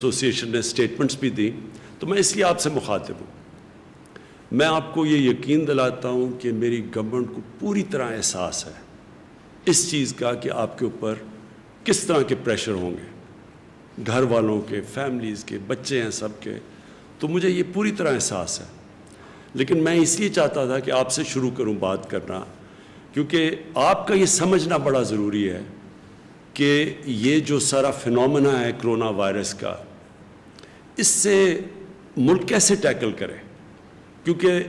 Association نے statements بھی دی، تو میں اس لیے آپ سے مخاطب ہوں۔ میں آپ کو یہ یقین دلاتا ہوں کہ میری گورنمنٹ کو پوری طرح احساس ہے اس چیز کا کہ آپ کے اوپر کس طرح کے پریشر ہوں گے، گھر والوں کے، فیملیز کے، بچے ہیں سب کے، تو مجھے یہ پوری طرح احساس ہے۔ لیکن میں اس لیے چاہتا تھا کہ آپ سے شروع کروں بات کرنا، کیونکہ آپ کا یہ سمجھنا بڑا ضروری ہے کہ یہ جو سارا فنومنا ہے کرونا وائرس کا، اس سے ملک کیسے ٹیکل کرے۔ کیونکہ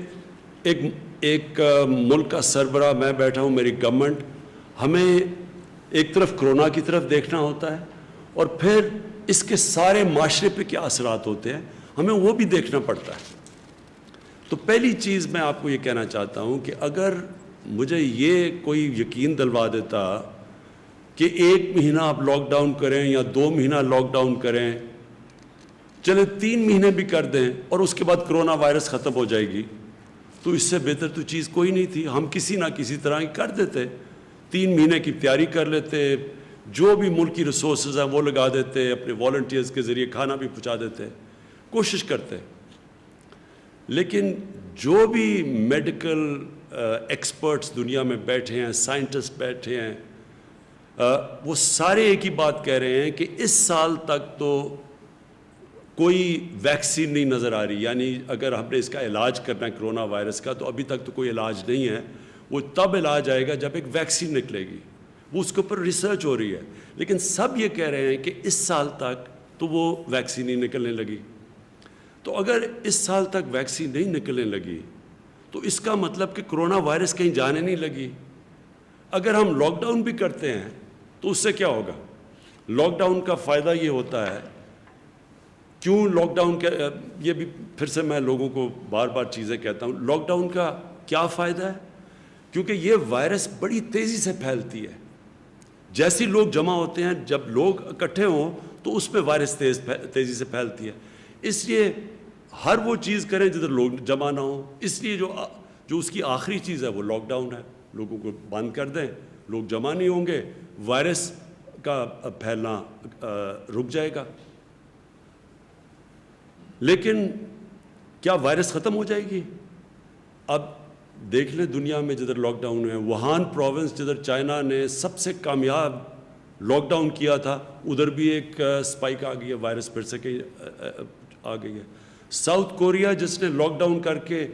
ایک ملک کا سربراہ میں بیٹھا ہوں، میری گورنمنٹ، ہمیں ایک طرف کرونا کی طرف دیکھنا ہوتا ہے اور پھر اس کے سارے معاشرے پہ کیا اثرات ہوتے ہیں ہمیں وہ بھی دیکھنا پڑتا ہے۔ تو پہلی چیز میں آپ کو یہ کہنا چاہتا ہوں کہ اگر مجھے یہ کوئی یقین دلوا دیتا کہ 1 مہینہ آپ لاک ڈاؤن کریں یا 2 مہینہ لاک ڈاؤن کریں، چلے 3 مہینے بھی کر دیں اور اس کے بعد کرونا وائرس ختم ہو جائے گی، تو اس سے بہتر تو چیز کوئی نہیں تھی۔ ہم کسی نہ کسی طرح کر دیتے، 3 مہینے کی تیاری کر لیتے، جو بھی ملکی ریسورسز ہیں وہ لگا دیتے، اپنے والنٹیئرز کے ذریعے کھانا بھی پہنچا دیتے، کوشش کرتے۔ لیکن جو بھی میڈیکل ایکسپرٹس دنیا میں بیٹھے ہیں، سائنٹسٹ بیٹھے ہیں، وہ سارے ایک ہی بات کہہ رہے ہیں کہ اس سال تک تو کوئی ویکسین نہیں نظر آ رہی، یعنی اگر ہم نے اس کا علاج کرنا ہے کرونا وائرس کا، تو ابھی تک تو کوئی علاج نہیں ہے، وہ تب علاج آئے گا جب ایک ویکسین نکلے گی، وہ اس کے اوپر ریسرچ ہو رہی ہے۔ لیکن سب یہ کہہ رہے ہیں کہ اس سال تک تو وہ ویکسین ہی نکلنے لگی۔ تو اگر اس سال تک ویکسین نہیں نکلنے لگی تو اس کا مطلب کہ کرونا وائرس کہیں جانے نہیں لگی۔ اگر ہم لاک ڈاؤن بھی کرتے ہیں تو اس سے کیا ہوگا؟ لاک ڈاؤن کا فائدہ یہ ہوتا ہے، کیوں لاک ڈاؤن کا، یہ بھی پھر سے میں لوگوں کو بار بار چیزیں کہتا ہوں، لاک ڈاؤن کا کیا فائدہ ہے؟ کیونکہ یہ وائرس بڑی تیزی سے پھیلتی ہے۔ جیسے لوگ جمع ہوتے ہیں، جب لوگ اکٹھے ہوں تو اس پہ وائرس تیزی سے پھیلتی ہے۔ اس لیے ہر وہ چیز کریں جدھر لوگ جمع نہ ہوں۔ اس لیے جو اس کی آخری چیز ہے وہ لاک ڈاؤن ہے۔ لوگوں کو بند کر دیں، لوگ جمع نہیں ہوں گے، وائرس کا پھیلنا رک جائے گا۔ لیکن کیا وائرس ختم ہو جائے گی؟ اب دیکھ لیں دنیا میں جدھر لاک ڈاؤن ہے، ووہان پروونس جدھر چائنا نے سب سے کامیاب لاک ڈاؤن کیا تھا، ادھر بھی ایک سپائک آ گئی ہے، وائرس پھر سے آ گئی ہے۔ ساؤتھ کوریا جس نے لاک ڈاؤن کر کے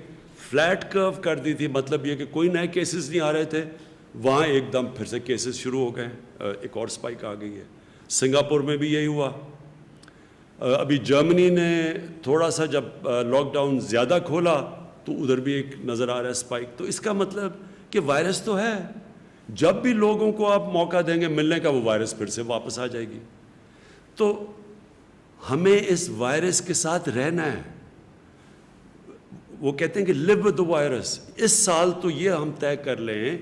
فلیٹ کرو کر دی تھی، مطلب یہ کہ کوئی نئے کیسز نہیں آ رہے تھے، وہاں ایک دم پھر سے کیسز شروع ہو گئے، ایک اور سپائک آ گئی ہے۔ سنگاپور میں بھی یہی ہوا۔ ابھی جرمنی نے تھوڑا سا جب لاک ڈاؤن زیادہ کھولا تو ادھر بھی ایک نظر آ رہا ہے سپائک۔ تو اس کا مطلب کہ وائرس تو ہے، جب بھی لوگوں کو آپ موقع دیں گے ملنے کا، وہ وائرس پھر سے واپس آ جائے گی۔ تو ہمیں اس وائرس کے ساتھ رہنا ہے۔ وہ کہتے ہیں کہ live with the virus۔ اس سال تو یہ ہم طے کر لیں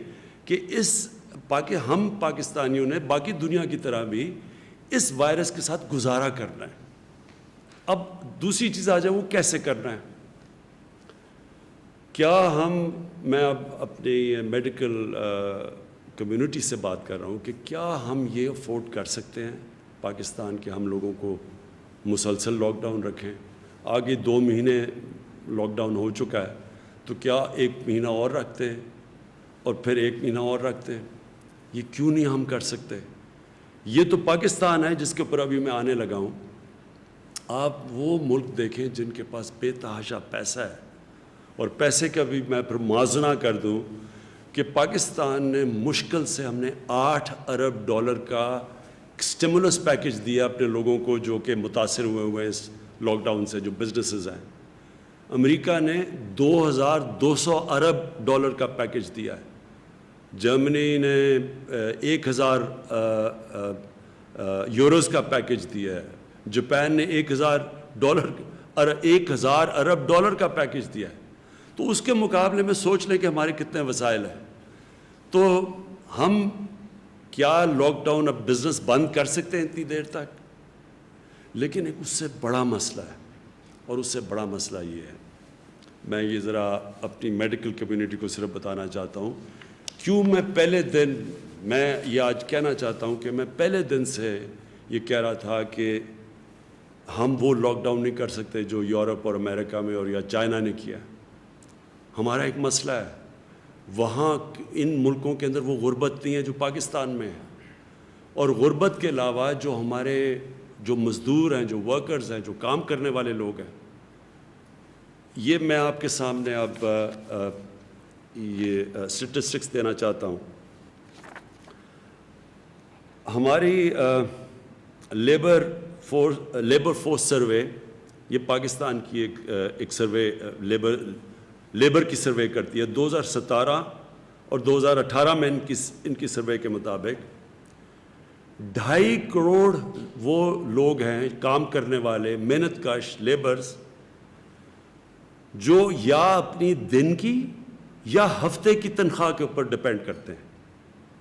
کہ ہم پاکستانیوں نے باقی دنیا کی طرح بھی اس وائرس کے ساتھ گزارا کرنا ہے۔ اب دوسری چیز آ جائے، وہ کیسے کرنا ہے؟ میں اب اپنی میڈیکل کمیونٹی سے بات کر رہا ہوں کہ کیا ہم یہ افورڈ کر سکتے ہیں پاکستان کے ہم لوگوں کو مسلسل لاک ڈاؤن رکھیں؟ آگے 2 مہینے لاک ڈاؤن ہو چکا ہے، تو کیا 1 مہینہ اور رکھتے ہیں اور پھر 1 مہینہ اور رکھتے ہیں؟ یہ کیوں نہیں ہم کر سکتے؟ یہ تو پاکستان ہے جس کے اوپر ابھی میں آنے لگا ہوں۔ آپ وہ ملک دیکھیں جن کے پاس بے تحاشا پیسہ ہے، اور پیسے کا بھی میں پھر موازنہ کر دوں کہ پاکستان نے مشکل سے ہم نے $8 ارب کا اسٹیمولس پیکج دیا اپنے لوگوں کو جو کہ متاثر ہوئے اس لاک ڈاؤن سے، جو بزنسز ہیں۔ امریکہ نے $2200 ارب کا پیکج دیا ہے۔ جرمنی نے 1000 یوروز کا پیکج دیا ہے۔ جاپان نے $1000 ارب کا پیکج دیا ہے۔ تو اس کے مقابلے میں سوچ لیں کہ ہمارے کتنے وسائل ہیں۔ تو ہم کیا لاک ڈاؤن اب بزنس بند کر سکتے ہیں اتنی دیر تک؟ لیکن ایک اس سے بڑا مسئلہ ہے، اور اس سے بڑا مسئلہ یہ ہے، میں یہ ذرا اپنی میڈیکل کمیونٹی کو صرف بتانا چاہتا ہوں کیوں میں یہ آج کہنا چاہتا ہوں کہ میں پہلے دن سے یہ کہہ رہا تھا کہ ہم وہ لاک ڈاؤن نہیں کر سکتے جو یورپ اور امریکہ میں اور یا چائنا نے کیا. ہمارا ایک مسئلہ ہے, وہاں ان ملکوں کے اندر وہ غربت نہیں ہے جو پاکستان میں ہے, اور غربت کے علاوہ جو ہمارے جو مزدور ہیں, جو ورکرز ہیں, جو کام کرنے والے لوگ ہیں, یہ میں آپ کے سامنے اب یہ اسٹیٹسٹکس دینا چاہتا ہوں. ہماری لیبر فورس سروے, یہ پاکستان کی ایک سروے لیبر کی سروے کرتی ہے. 2017 اور 2018 میں ان کی سروے کے مطابق 2.5 کروڑ وہ لوگ ہیں کام کرنے والے, محنت کش لیبرز, جو یا اپنی دن کی یا ہفتے کی تنخواہ کے اوپر ڈپینڈ کرتے ہیں.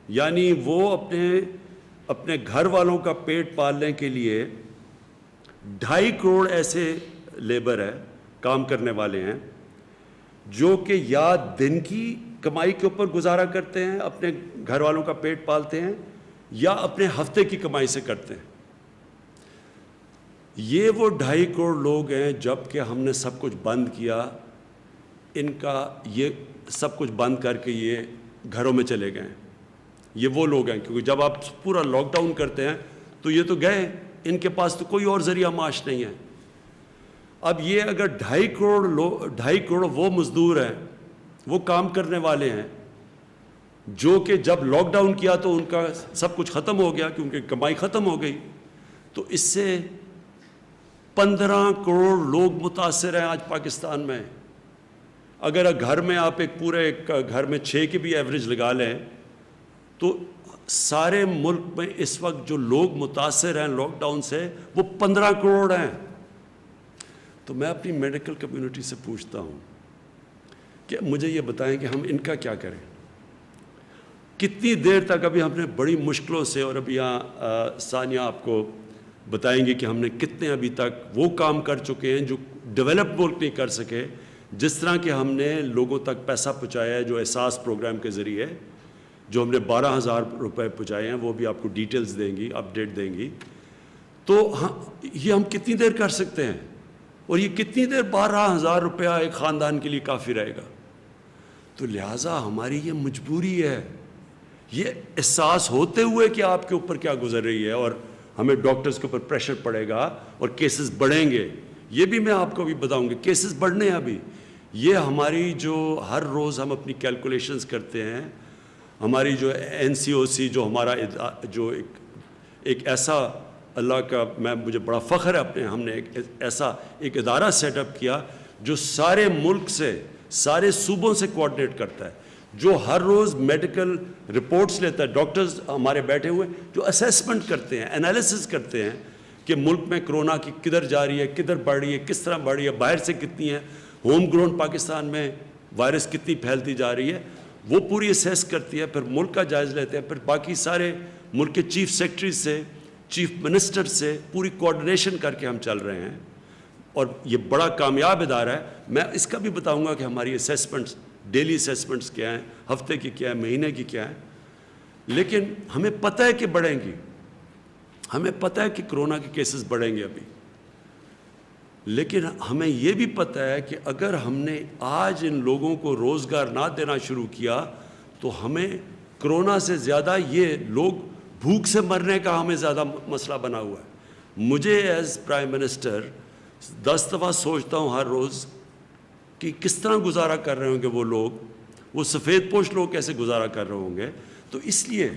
یعنی وہ اپنے گھر والوں کا پیٹ پالنے کے لیے 2.5 کروڑ ایسے لیبر ہیں, کام کرنے والے ہیں, جو کہ یا دن کی کمائی کے اوپر گزارا کرتے ہیں, اپنے گھر والوں کا پیٹ پالتے ہیں, یا اپنے ہفتے کی کمائی سے کرتے ہیں. یہ وہ 2.5 کروڑ لوگ ہیں. جب کہ ہم نے سب کچھ بند کیا, ان کا یہ سب کچھ بند کر کے یہ گھروں میں چلے گئے ہیں. یہ وہ لوگ ہیں, کیونکہ جب آپ پورا لاک ڈاؤن کرتے ہیں تو یہ تو گئے, ان کے پاس تو کوئی اور ذریعہ معاش نہیں ہے. اب یہ اگر 2.5 کروڑ وہ مزدور ہیں, وہ کام کرنے والے ہیں, جو کہ جب لاک ڈاؤن کیا تو ان کا سب کچھ ختم ہو گیا کیونکہ کمائی ختم ہو گئی, تو اس سے 15 کروڑ لوگ متاثر ہیں آج پاکستان میں. اگر گھر میں آپ ایک پورے گھر میں 6 کی بھی ایوریج لگا لیں تو سارے ملک میں اس وقت جو لوگ متاثر ہیں لاک ڈاؤن سے وہ 15 کروڑ ہیں. تو میں اپنی میڈیکل کمیونٹی سے پوچھتا ہوں کہ مجھے یہ بتائیں کہ ہم ان کا کیا کریں. کتنی دیر تک ابھی ہم نے بڑی مشکلوں سے, اور ابھی یہاں ثانیہ آپ کو بتائیں گے کہ ہم نے کتنے ابھی تک وہ کام کر چکے ہیں جو ڈیولپ ملک نہیں کر سکے, جس طرح کہ ہم نے لوگوں تک پیسہ پہنچایا ہے جو احساس پروگرام کے ذریعے, جو ہم نے 12,000 روپے پہنچائے ہیں, وہ بھی آپ کو ڈیٹیلز دیں گی, اپڈیٹ دیں گی. تو یہ ہم کتنی دیر کر سکتے ہیں, اور یہ کتنی دیر 12,000 روپیہ ایک خاندان کے لیے کافی رہے گا. تو لہٰذا ہماری یہ مجبوری ہے, یہ احساس ہوتے ہوئے کہ آپ کے اوپر کیا گزر رہی ہے, اور ہمیں ڈاکٹرز کے اوپر پریشر پڑے گا اور کیسز بڑھیں گے. یہ بھی میں آپ کو بھی بتاؤں گا, کیسز بڑھنے ہیں ابھی. یہ ہماری جو ہر روز ہم اپنی کیلکولیشنز کرتے ہیں, ہماری جو NCOC, جو ہمارا جو ایک ایسا, اللہ کا مجھے بڑا فخر ہے ہم نے ایک ادارہ سیٹ اپ کیا جو سارے ملک سے, سارے صوبوں سے کوآرڈینیٹ کرتا ہے, جو ہر روز میڈیکل رپورٹس لیتا ہے. ڈاکٹرز ہمارے بیٹھے ہوئے جو اسیسمنٹ کرتے ہیں, انالیسس کرتے ہیں کہ ملک میں کرونا کی کدھر جا رہی ہے, کدھر بڑھ رہی ہے, کس طرح بڑھ رہی ہے, باہر سے کتنی ہے, ہوم گرون پاکستان میں وائرس کتنی پھیلتی جا رہی ہے, وہ پوری اسیس کرتی ہے. پھر ملک کا جائزہ لیتے ہیں, پھر باقی سارے ملک کے چیف سیکرٹری سے, چیف منسٹر سے پوری کوآرڈینیشن کر کے ہم چل رہے ہیں, اور یہ بڑا کامیاب ادارہ ہے. میں اس کا بھی بتاؤں گا کہ ہماری اسیسمنٹس, ڈیلی اسیسمنٹس کیا ہیں, ہفتے کی کیا ہے, مہینے کی کیا ہے. لیکن ہمیں پتہ ہے کہ بڑھیں گی, ہمیں پتہ ہے کہ کرونا کے کیسز بڑھیں گے ابھی, لیکن ہمیں یہ بھی پتہ ہے کہ اگر ہم نے آج ان لوگوں کو روزگار نہ دینا شروع کیا تو ہمیں کرونا سے زیادہ یہ لوگ بھوک سے مرنے کا ہمیں زیادہ مسئلہ بنا ہوا ہے. مجھے ایز پرائم منسٹر 10 دفعہ سوچتا ہوں ہر روز کہ کس طرح گزارا کر رہے ہوں گے وہ لوگ, وہ سفید پوش لوگ کیسے گزارا کر رہے ہوں گے. تو اس لیے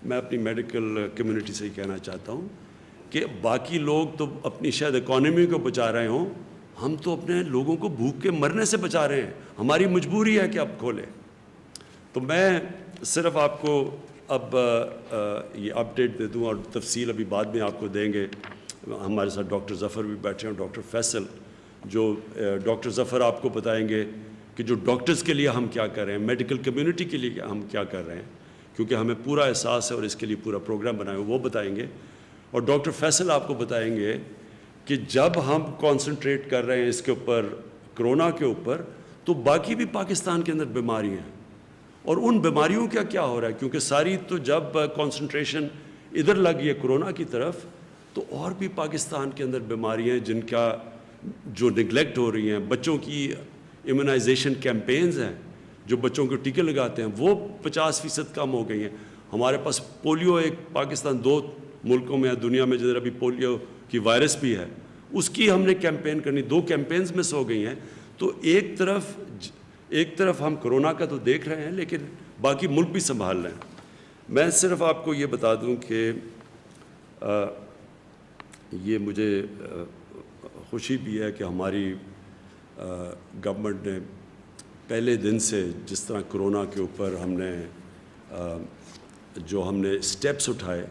میں اپنی میڈیکل کمیونٹی سے ہی کہنا چاہتا ہوں کہ باقی لوگ تو اپنی شاید اکانومی کو بچا رہے ہوں, ہم تو اپنے لوگوں کو بھوک کے مرنے سے بچا رہے ہیں. ہماری مجبوری ہے کہ اب کھولیں. تو میں صرف آپ کو اب یہ اپڈیٹ دے دوں, اور تفصیل ابھی بعد میں آپ کو دیں گے. ہمارے ساتھ ڈاکٹر ظفر بھی بیٹھے ہیں, ڈاکٹر فیصل, جو ڈاکٹر ظفر آپ کو بتائیں گے کہ جو ڈاکٹرز کے لیے ہم کیا کر رہے ہیں, میڈیکل کمیونٹی کے لیے ہم کیا کر رہے ہیں, کیونکہ ہمیں پورا احساس ہے اور اس کے لیے پورا پروگرام بنائے وہ بتائیں گے. اور ڈاکٹر فیصل آپ کو بتائیں گے کہ جب ہم کانسنٹریٹ کر رہے ہیں اس کے اوپر, کرونا کے اوپر, تو باقی بھی پاکستان کے اندر بیماریاں ہیں, اور ان بیماریوں کا کیا ہو رہا ہے, کیونکہ ساری تو جب کانسنٹریشن ادھر لگی ہے کرونا کی طرف, تو اور بھی پاکستان کے اندر بیماریاں ہیں جن کا جو نگلیکٹ ہو رہی ہیں. بچوں کی امیونائزیشن کیمپینز ہیں, جو بچوں کو ٹیکے لگاتے ہیں, وہ 50% کم ہو گئی ہیں. ہمارے پاس پولیو ایک پاکستان 2 ملکوں میں ہے دنیا میں جدھر ابھی پولیو کی وائرس بھی ہے, اس کی ہم نے کیمپین کرنی, 2 کیمپینز مس ہو گئی ہیں. تو ایک طرف ہم کرونا کا تو دیکھ رہے ہیں لیکن باقی ملک بھی سنبھال رہے ہیں. میں صرف آپ کو یہ بتا دوں کہ یہ مجھے خوشی بھی ہے کہ ہماری گورنمنٹ نے پہلے دن سے جس طرح کرونا کے اوپر ہم نے اسٹیپس اٹھائے,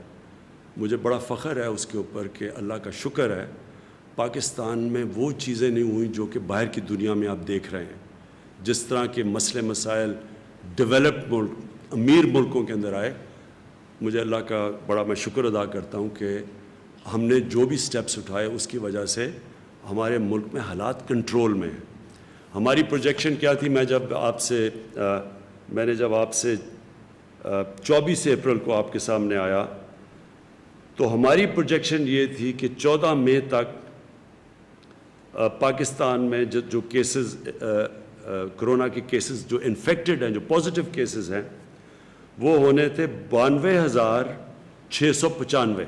مجھے بڑا فخر ہے اس کے اوپر کہ اللہ کا شکر ہے پاکستان میں وہ چیزیں نہیں ہوئیں جو کہ باہر کی دنیا میں آپ دیکھ رہے ہیں. جس طرح کے مسئلے مسائل ڈیولپڈ ملک, امیر ملکوں کے اندر آئے, مجھے اللہ کا بڑا میں شکر ادا کرتا ہوں کہ ہم نے جو بھی سٹیپس اٹھائے اس کی وجہ سے ہمارے ملک میں حالات کنٹرول میں ہیں. ہماری پروجیکشن کیا تھی, میں نے جب آپ سے 24 اپریل کو آپ کے سامنے آیا تو ہماری پروجیکشن یہ تھی کہ 14 مئی تک پاکستان میں جو کیسز کرونا کے کیسز جو انفیکٹڈ ہیں, جو پازیٹیو کیسز ہیں, وہ ہونے تھے 92,695,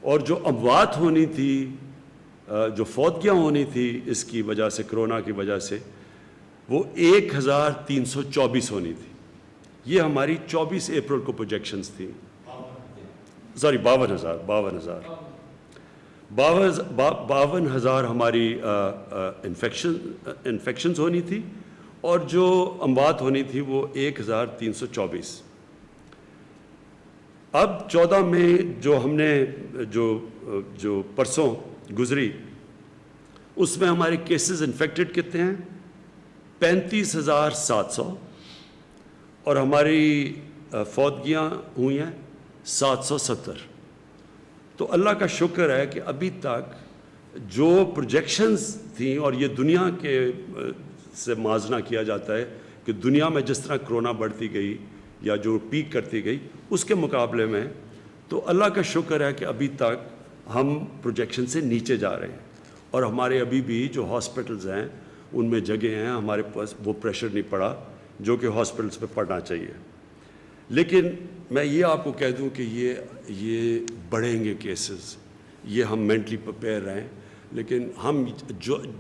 اور جو اموات ہونی تھی, جو فوتگیاں ہونی تھی اس کی وجہ سے, کرونا کی وجہ سے, وہ 1,324 ہونی تھی. یہ ہماری 24 اپریل کو پروجیکشنز تھیں. 52,000 ہماری انفیکشنز ہونی تھی, اور جو اموات ہونی تھی وہ 1,324. اب 14 مئی جو ہم نے جو پرسوں گزری, اس میں ہمارے کیسز انفیکٹڈ کتنے ہیں, 35,700, اور ہماری فوتگیاں ہوئی ہیں 770. تو اللہ کا شکر ہے کہ ابھی تک جو پروجیکشنز تھیں, اور یہ دنیا کے سے موازنہ کیا جاتا ہے کہ دنیا میں جس طرح کرونا بڑھتی گئی یا جو پیک کرتی گئی اس کے مقابلے میں, تو اللہ کا شکر ہے کہ ابھی تک ہم پروجیکشن سے نیچے جا رہے ہیں. اور ہمارے ابھی بھی جو ہاسپٹلز ہیں ان میں جگہ ہیں, ہمارے پاس وہ پریشر نہیں پڑا جو کہ ہاسپٹلز پہ پڑنا چاہیے. لیکن میں یہ آپ کو کہہ دوں کہ یہ بڑھیں گے کیسز, یہ ہم مینٹلی پریپیئر رہیں. لیکن ہم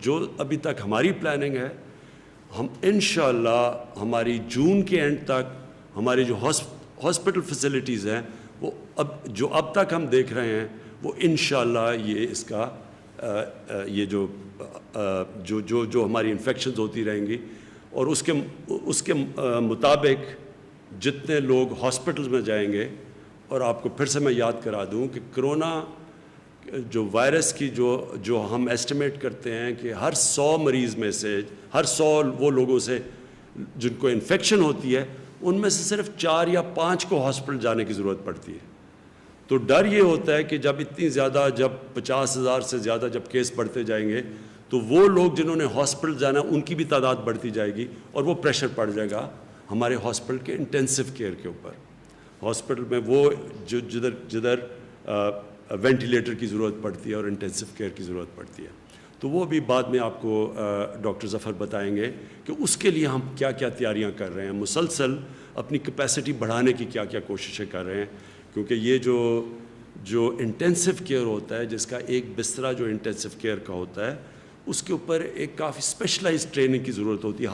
جو ابھی تک ہماری پلاننگ ہے, ہم انشاءاللہ ہماری جون کے اینڈ تک ہماری جو ہاسپٹل فیسلٹیز ہیں وہ اب تک ہم دیکھ رہے ہیں, وہ انشاءاللہ یہ اس کا یہ جو ہماری انفیکشنز ہوتی رہیں گی, اور اس کے مطابق جتنے لوگ ہاسپٹلز میں جائیں گے. اور آپ کو پھر سے میں یاد کرا دوں کہ کرونا جو وائرس کی جو ہم ایسٹیمیٹ کرتے ہیں کہ ہر 100 مریض میں سے, ہر 100 وہ لوگوں سے جن کو انفیکشن ہوتی ہے, ان میں سے صرف 4 یا 5 کو ہاسپٹل جانے کی ضرورت پڑتی ہے. تو ڈر یہ ہوتا ہے کہ جب اتنی زیادہ, جب 50,000 سے زیادہ جب کیس بڑھتے جائیں گے تو وہ لوگ جنہوں نے ہاسپٹل جانا ان کی بھی تعداد بڑھتی جائے گی, اور وہ پریشر پڑ جائے گا ہمارے ہاسپٹل کے انٹینسو کیئر کے اوپر. ہاسپٹل میں وہ جدھر وینٹیلیٹر کی ضرورت پڑتی ہے اور انٹینسو کیئر کی ضرورت پڑتی ہے. تو وہ بھی بعد میں آپ کو ڈاکٹر ظفر بتائیں گے کہ اس کے لیے ہم کیا کیا تیاریاں کر رہے ہیں, مسلسل اپنی کیپیسٹی بڑھانے کی کیا کیا کوششیں کر رہے ہیں. کیونکہ یہ جو انٹینسو کیئر ہوتا ہے, جس کا ایک بستر جو انٹینسو کیئر کا ہوتا ہے, اس کے اوپر ایک کافی اسپیشلائز ٹریننگ کی ضرورت ہوتی ہے.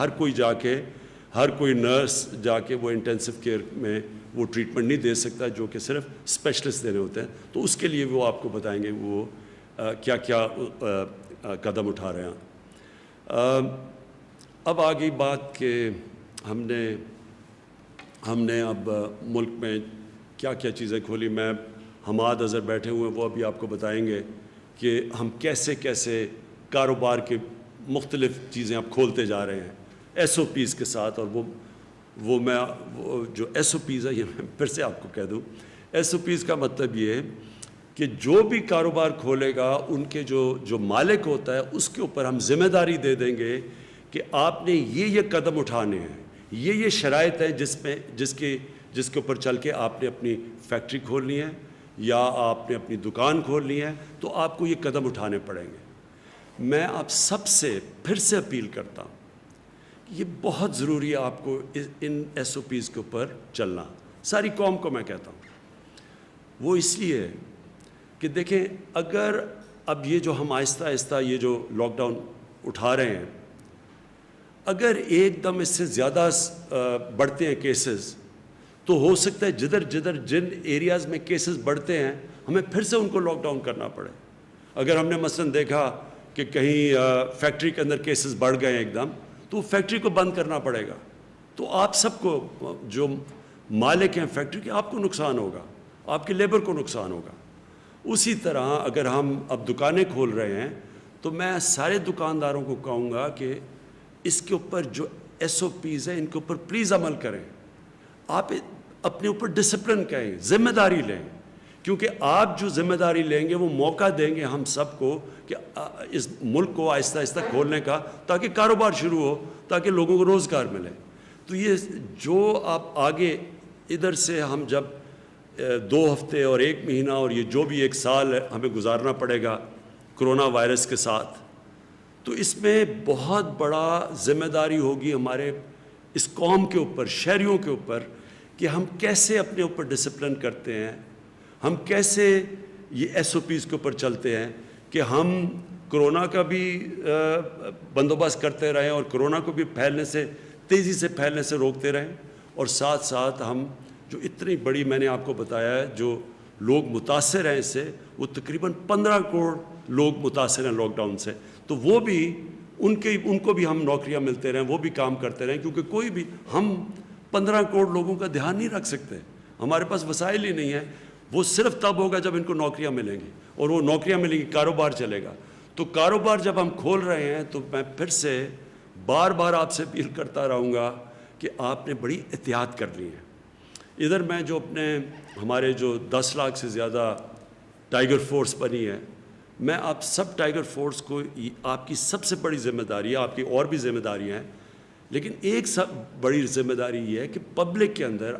ہر کوئی نرس جا کے وہ انٹینسو کیئر میں وہ ٹریٹمنٹ نہیں دے سکتا جو کہ صرف اسپیشلسٹ دینے ہوتے ہیں. تو اس کے لیے وہ آپ کو بتائیں گے وہ کیا کیا قدم اٹھا رہے ہیں. اب آ گئی بات کہ ہم نے اب ملک میں کیا کیا چیزیں کھولی. میں حماد اظہر بیٹھے ہوئے ہیں, وہ ابھی آپ کو بتائیں گے کہ ہم کیسے کیسے کاروبار کے مختلف چیزیں اب کھولتے جا رہے ہیں ایس او پیز کے ساتھ. اور وہ جو ایس او پیز ہے, یہ میں پھر سے آپ کو کہہ دوں, ایس او پیز کا مطلب یہ ہے کہ جو بھی کاروبار کھولے گا ان کے جو مالک ہوتا ہے اس کے اوپر ہم ذمہ داری دے دیں گے کہ آپ نے یہ قدم اٹھانے ہیں, یہ شرائط ہیں جس کے اوپر چل کے آپ نے اپنی فیکٹری کھولنی ہے, یا آپ نے اپنی دکان کھولنی ہے تو آپ کو یہ قدم اٹھانے پڑیں گے۔ میں آپ سب سے پھر سے اپیل کرتا ہوں، یہ بہت ضروری ہے آپ کو ان ایس او پیز کے اوپر چلنا، ساری قوم کو میں کہتا ہوں۔ وہ اس لیے کہ دیکھیں، اگر اب یہ جو ہم آہستہ آہستہ یہ جو لاک ڈاؤن اٹھا رہے ہیں، اگر ایک دم اس سے زیادہ بڑھتے ہیں کیسز، تو ہو سکتا ہے جن ایریاز میں کیسز بڑھتے ہیں ہمیں پھر سے ان کو لاک ڈاؤن کرنا پڑے۔ اگر ہم نے مثلاً دیکھا کہ کہیں فیکٹری کے اندر کیسز بڑھ گئے ہیں ایک دم، تو فیکٹری کو بند کرنا پڑے گا، تو آپ سب کو، جو مالک ہیں فیکٹری کے، آپ کو نقصان ہوگا، آپ کے لیبر کو نقصان ہوگا۔ اسی طرح اگر ہم اب دکانیں کھول رہے ہیں تو میں سارے دکانداروں کو کہوں گا کہ اس کے اوپر جو ایس او پیز ہیں ان کے اوپر پلیز عمل کریں۔ آپ اپنے اوپر ڈسپلن کریں، ذمہ داری لیں، کیونکہ آپ جو ذمہ داری لیں گے وہ موقع دیں گے ہم سب کو کہ اس ملک کو آہستہ آہستہ کھولنے کا، تاکہ کاروبار شروع ہو، تاکہ لوگوں کو روزگار ملے۔ تو یہ جو آپ آگے ادھر سے ہم جب 2 ہفتے اور 1 مہینہ اور یہ جو بھی 1 سال ہمیں گزارنا پڑے گا کرونا وائرس کے ساتھ، تو اس میں بہت بڑا ذمہ داری ہوگی ہمارے اس قوم کے اوپر، شہریوں کے اوپر، کہ ہم کیسے اپنے اوپر ڈسپلن کرتے ہیں، ہم کیسے یہ ایس او پیز کے اوپر چلتے ہیں کہ ہم کرونا کا بھی بندوبست کرتے رہیں اور کرونا کو بھی تیزی سے پھیلنے سے روکتے رہیں، اور ساتھ ساتھ ہم جو اتنی بڑی، میں نے آپ کو بتایا ہے، جو لوگ متاثر ہیں اس سے، وہ تقریباً 15 کروڑ لوگ متاثر ہیں لاک ڈاؤن سے، تو وہ بھی ان کو بھی ہم نوکریاں ملتے رہیں، وہ بھی کام کرتے رہیں، کیونکہ کوئی بھی ہم 15 کروڑ لوگوں کا دھیان نہیں رکھ سکتے، ہمارے پاس وسائل ہی نہیں ہیں۔ وہ صرف تب ہوگا جب ان کو نوکریاں ملیں گی، اور وہ نوکریاں ملیں گی، کاروبار چلے گا۔ تو کاروبار جب ہم کھول رہے ہیں تو میں پھر سے بار بار آپ سے اپیل کرتا رہوں گا کہ آپ نے بڑی احتیاط کرنی ہے۔ ادھر میں جو ہمارے جو 10 لاکھ سے زیادہ ٹائیگر فورس بنی ہے، میں آپ سب ٹائیگر فورس کو، آپ کی سب سے بڑی ذمہ داری ہے، آپ کی اور بھی ذمہ داریاں ہیں، لیکن ایک سب بڑی ذمہ داری یہ ہے کہ پبلک کے اندر